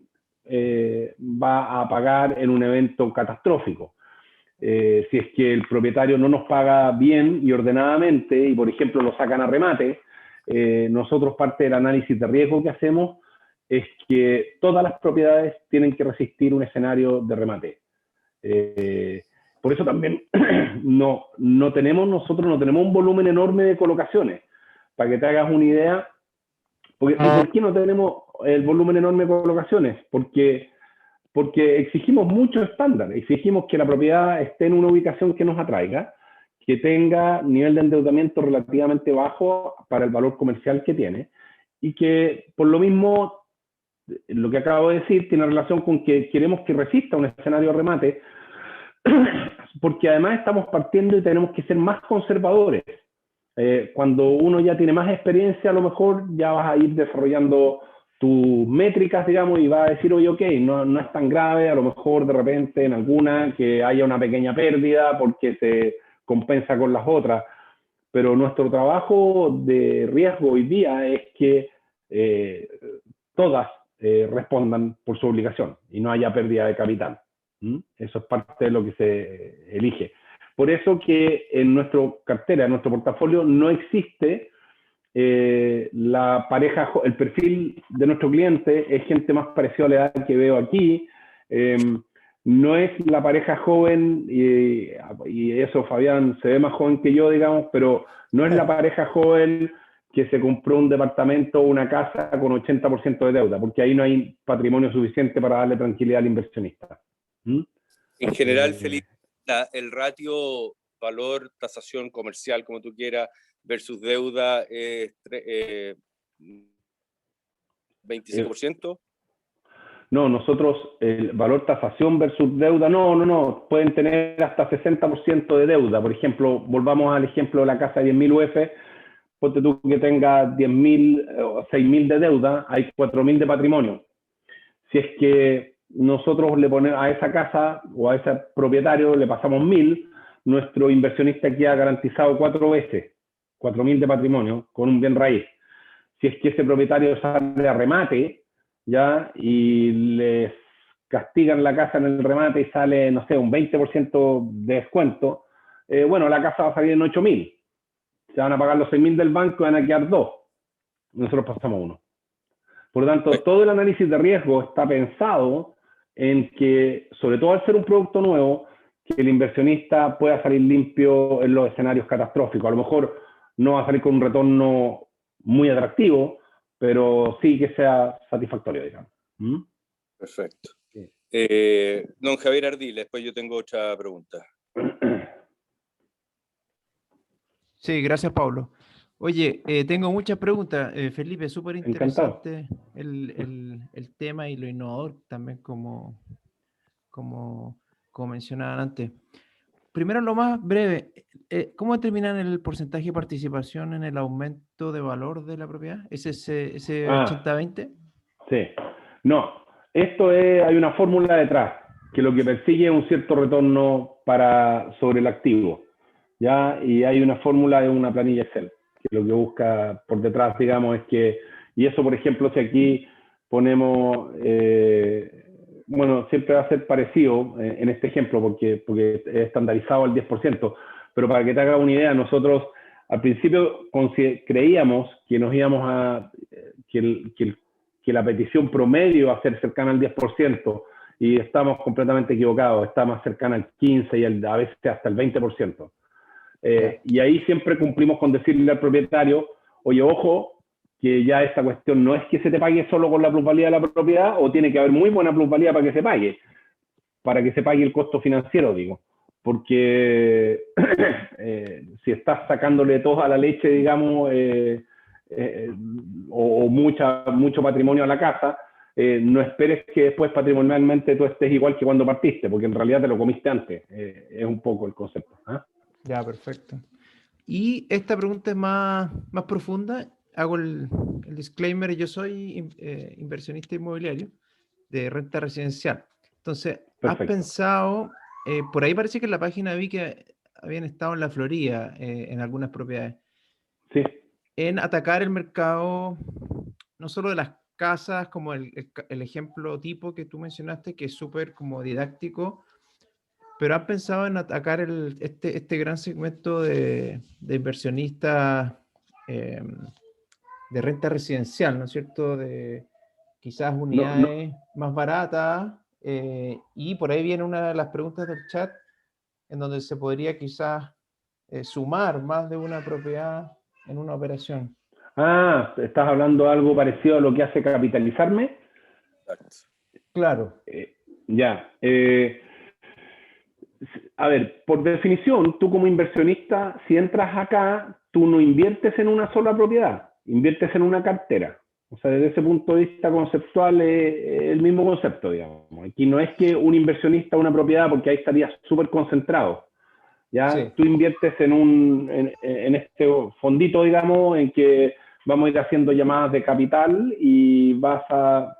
va a pagar en un evento catastrófico. Si es que el propietario no nos paga bien y ordenadamente y, por ejemplo, lo sacan a remate, nosotros parte del análisis de riesgo que hacemos es que todas las propiedades tienen que resistir un escenario de remate. Por eso también nosotros no tenemos un volumen enorme de colocaciones. Para que te hagas una idea, ¿por qué no tenemos el volumen enorme de colocaciones? Porque exigimos mucho estándar, exigimos que la propiedad esté en una ubicación que nos atraiga, que tenga nivel de endeudamiento relativamente bajo para el valor comercial que tiene, y que por lo mismo, lo que acabo de decir, tiene relación con que queremos que resista un escenario de remate, porque además estamos partiendo y tenemos que ser más conservadores. Cuando uno ya tiene más experiencia, a lo mejor ya vas a ir desarrollando tus métricas, digamos, y vas a decir, oye, ok, no es tan grave, a lo mejor de repente en alguna que haya una pequeña pérdida porque se compensa con las otras. Pero nuestro trabajo de riesgo hoy día es que todas respondan por su obligación y no haya pérdida de capital. Eso es parte de lo que se elige. Por eso que en nuestra cartera, en nuestro portafolio, no existe la pareja, el perfil de nuestro cliente es gente más parecida a la edad que veo aquí. No es la pareja joven, y eso Fabián se ve más joven que yo, digamos, pero no es la pareja joven que se compró un departamento o una casa con 80% de deuda, porque ahí no hay patrimonio suficiente para darle tranquilidad al inversionista. En general, Felipe, el ratio valor, tasación comercial, como tú quieras, versus deuda es 25%. No, nosotros el valor tasación versus deuda, no, pueden tener hasta 60% de deuda. Por ejemplo, volvamos al ejemplo de la casa de 10.000 UF, ponte tú que tenga 10.000 o 6.000 de deuda, hay 4.000 de patrimonio. Si es que nosotros le ponemos a esa casa o a ese propietario, le pasamos 1.000, nuestro inversionista queda garantizado 4 veces, 4.000 de patrimonio con un bien raíz. Si es que ese propietario sale a remate, ¿ya? Y les castigan la casa en el remate y sale, no sé, un 20% de descuento, bueno, la casa va a salir en 8.000. Se van a pagar los 6.000 del banco y van a quedar 2. Nosotros pasamos 1. Por lo tanto, todo el análisis de riesgo está pensado en que, sobre todo al ser un producto nuevo, que el inversionista pueda salir limpio en los escenarios catastróficos. A lo mejor no va a salir con un retorno muy atractivo, pero sí que sea satisfactorio, digamos. Perfecto. Don Javier Ardiles, después yo tengo otra pregunta. Sí, gracias, Pablo. Oye, tengo muchas preguntas, Felipe, súper interesante el tema y lo innovador también como mencionaban antes. Primero, lo más breve, ¿cómo determinan el porcentaje de participación en el aumento de valor de la propiedad? ¿Es ese 80-20? Sí. No, hay una fórmula detrás, que lo que persigue es un cierto retorno sobre el activo, ¿ya? Y hay una fórmula de una planilla Excel, que lo que busca por detrás, digamos, es que, y eso, por ejemplo, si aquí ponemos... bueno, siempre va a ser parecido en este ejemplo porque es estandarizado al 10%, pero para que te hagas una idea, nosotros al principio creíamos que nos íbamos a, que la petición promedio va a ser cercana al 10% y estamos completamente equivocados, está más cercana al 15% y a veces hasta el 20%. Y ahí siempre cumplimos con decirle al propietario, oye, ojo, que ya esta cuestión no es que se te pague solo con la plusvalía de la propiedad, o tiene que haber muy buena plusvalía para que se pague el costo financiero, digo. Porque si estás sacándole toda la leche, digamos, o mucho patrimonio a la casa, no esperes que después patrimonialmente tú estés igual que cuando partiste, porque en realidad te lo comiste antes. Es un poco el concepto. Ya, perfecto. Y esta pregunta es más profunda. Hago el disclaimer, yo soy inversionista inmobiliario de renta residencial. Entonces, Perfecto. ¿has pensado, por ahí parece que en la página vi que habían estado en la Florida, en algunas propiedades, sí, en atacar el mercado, no solo de las casas, como el ejemplo tipo que tú mencionaste, que es súper como didáctico, pero has pensado en atacar este gran segmento de inversionistas de renta residencial, ¿no es cierto? De quizás unidades más baratas, y por ahí viene una de las preguntas del chat, en donde se podría quizás sumar más de una propiedad en una operación. ¿Estás hablando de algo parecido a lo que hace Capitalizarme? Claro. Ya. A ver, por definición, tú como inversionista, si entras acá, tú no inviertes en una sola propiedad, inviertes en una cartera. O sea, desde ese punto de vista conceptual es el mismo concepto, digamos. Aquí no es que un inversionista una propiedad, porque ahí estarías súper concentrado. ¿Ya? Sí. Tú inviertes en este fondito, digamos, en que vamos a ir haciendo llamadas de capital y vas a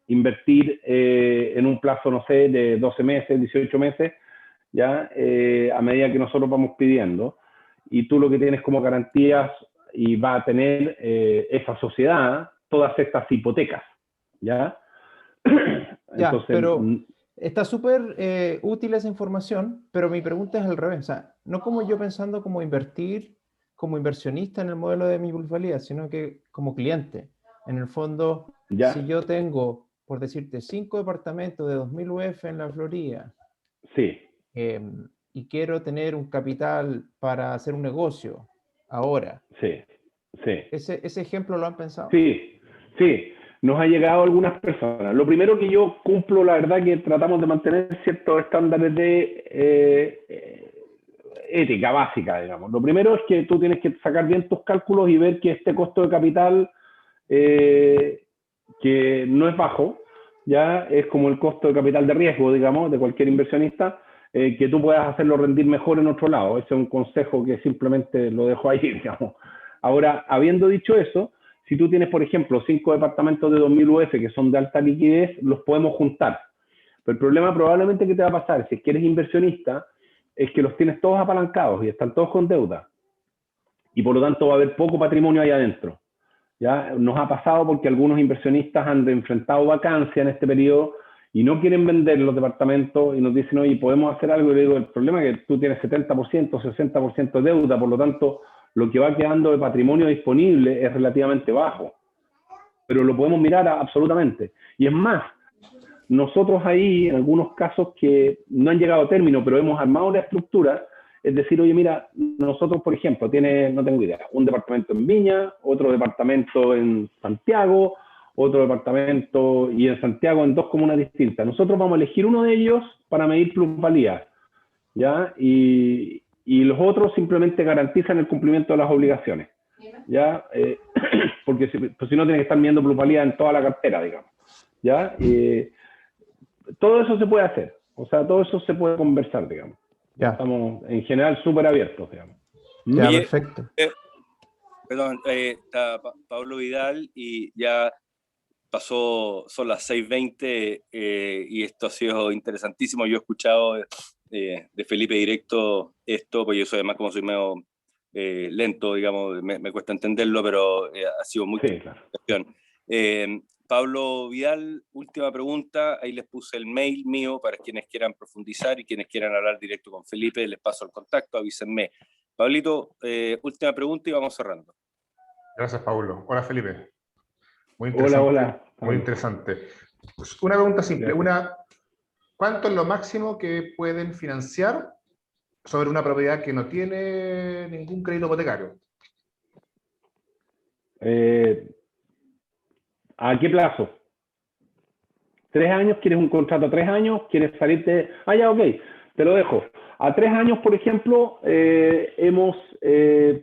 invertir en un plazo, no sé, de 12 meses, 18 meses, ¿ya? A medida que nosotros vamos pidiendo. Y tú lo que tienes como garantías y va a tener esa sociedad todas estas hipotecas, ¿ya? Entonces, pero está súper útil esa información, pero mi pregunta es al revés. O sea, no como yo pensando como invertir como inversionista en el modelo de mi plusvalía, sino que como cliente. En el fondo, ¿ya? Si yo tengo, por decirte, 5 departamentos de 2.000 UF en la Florida, sí. Y quiero tener un capital para hacer un negocio ahora. Sí, sí. ¿Ese ejemplo lo han pensado? Sí, sí. Nos ha llegado algunas personas. Lo primero que yo cumplo, la verdad, que tratamos de mantener ciertos estándares de ética básica, digamos. Lo primero es que tú tienes que sacar bien tus cálculos y ver que este costo de capital, que no es bajo, ya es como el costo de capital de riesgo, digamos, de cualquier inversionista, que tú puedas hacerlo rendir mejor en otro lado. Ese es un consejo que simplemente lo dejo ahí, digamos. Ahora, habiendo dicho eso, si tú tienes, por ejemplo, 5 departamentos de 2.000 UF que son de alta liquidez, los podemos juntar. Pero el problema probablemente que te va a pasar, si es que eres inversionista, es que los tienes todos apalancados y están todos con deuda. Y por lo tanto va a haber poco patrimonio ahí adentro. ¿Ya? Nos ha pasado porque algunos inversionistas han enfrentado vacancia en este periodo y no quieren vender los departamentos y nos dicen, oye, ¿podemos hacer algo? Y le digo, el problema es que tú tienes 70%, 60% de deuda, por lo tanto, lo que va quedando de patrimonio disponible es relativamente bajo. Pero lo podemos mirar absolutamente. Y es más, nosotros ahí, en algunos casos que no han llegado a término, pero hemos armado la estructura, es decir, oye, mira, nosotros, por ejemplo, no tengo idea, un departamento en Viña, otro departamento en Santiago, otro departamento y en Santiago en 2 comunas distintas. Nosotros vamos a elegir uno de ellos para medir plusvalía, ¿ya? Y los otros simplemente garantizan el cumplimiento de las obligaciones, ¿ya? Porque si no, tienes que estar midiendo plusvalía en toda la cartera, digamos, ¿ya? Todo eso se puede hacer, o sea, todo eso se puede conversar, digamos. Ya. Estamos en general súper abiertos, digamos. Ya, perfecto. Perdón, está Pablo Vidal y ya son las 6:20 y esto ha sido interesantísimo. Yo he escuchado de Felipe directo esto, pues yo soy además como soy medio lento, digamos, me cuesta entenderlo, pero ha sido muy claro. Pablo Vidal, última pregunta, ahí les puse el mail mío para quienes quieran profundizar y quienes quieran hablar directo con Felipe, les paso el contacto, avísenme. Pablito, última pregunta y vamos cerrando. Gracias, Pablo. Hola, Felipe. Muy interesante. Hola. Muy interesante. Pues una pregunta simple. ¿Cuánto es lo máximo que pueden financiar sobre una propiedad que no tiene ningún crédito hipotecario? ¿A qué plazo? 3 años, ¿quieres un contrato a 3 años? ¿Quieres salirte? Ah, ya, ok, te lo dejo. A 3 años, por ejemplo,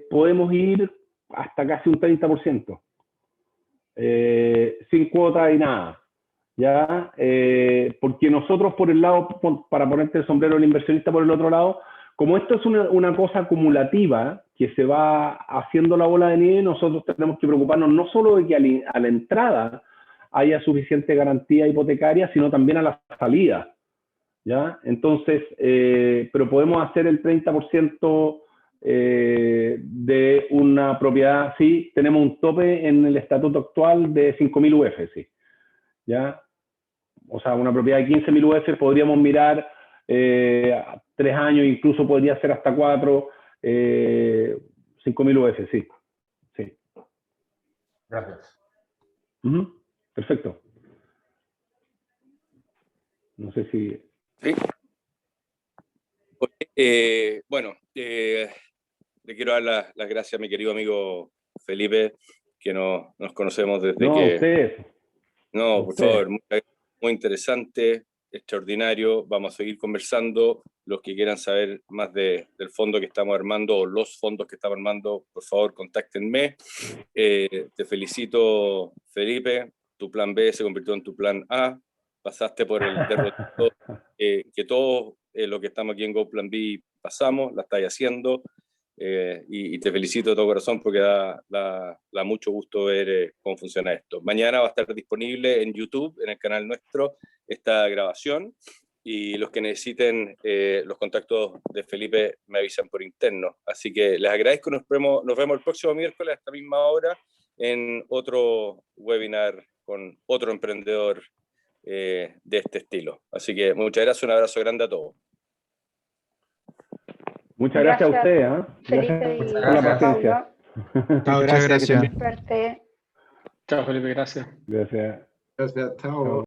podemos ir hasta casi un 30%. Sin cuota y nada. ¿Ya? Porque nosotros por el lado, para ponerte el sombrero del inversionista por el otro lado, como esto es una cosa acumulativa que se va haciendo la bola de nieve, nosotros tenemos que preocuparnos no solo de que a la entrada haya suficiente garantía hipotecaria, sino también a la salida. ¿Ya? Entonces, pero podemos hacer el 30% de una propiedad, sí, tenemos un tope en el estatuto actual de 5.000 UF, sí. ¿Ya? O sea, una propiedad de 15.000 UF podríamos mirar 3 años, incluso podría ser hasta 4, 5.000 UF, sí. Sí. Gracias. Perfecto. No sé si... Sí. Bueno, le quiero dar las gracias a mi querido amigo Felipe, que nos conocemos desde que... Usted. No, por favor, muy interesante, extraordinario. Vamos a seguir conversando. Los que quieran saber más del fondo que estamos armando o los fondos que estamos armando, por favor, contáctenme. Te felicito, Felipe. Tu plan B se convirtió en tu plan A. Pasaste por el derrotero que todos los que estamos aquí en GoPlanB pasamos, la estáis haciendo. Y te felicito de todo corazón porque da mucho gusto ver cómo funciona esto. Mañana va a estar disponible en YouTube, en el canal nuestro, esta grabación, y los que necesiten los contactos de Felipe me avisan por interno. Así que les agradezco, nos vemos el próximo miércoles a esta misma hora en otro webinar con otro emprendedor de este estilo. Así que muchas gracias, un abrazo grande a todos. Muchas gracias a ustedes. Felipe Gracias por la paciencia. Muchas gracias. Suerte. Chao, Felipe, gracias. Gracias. Gracias, chao.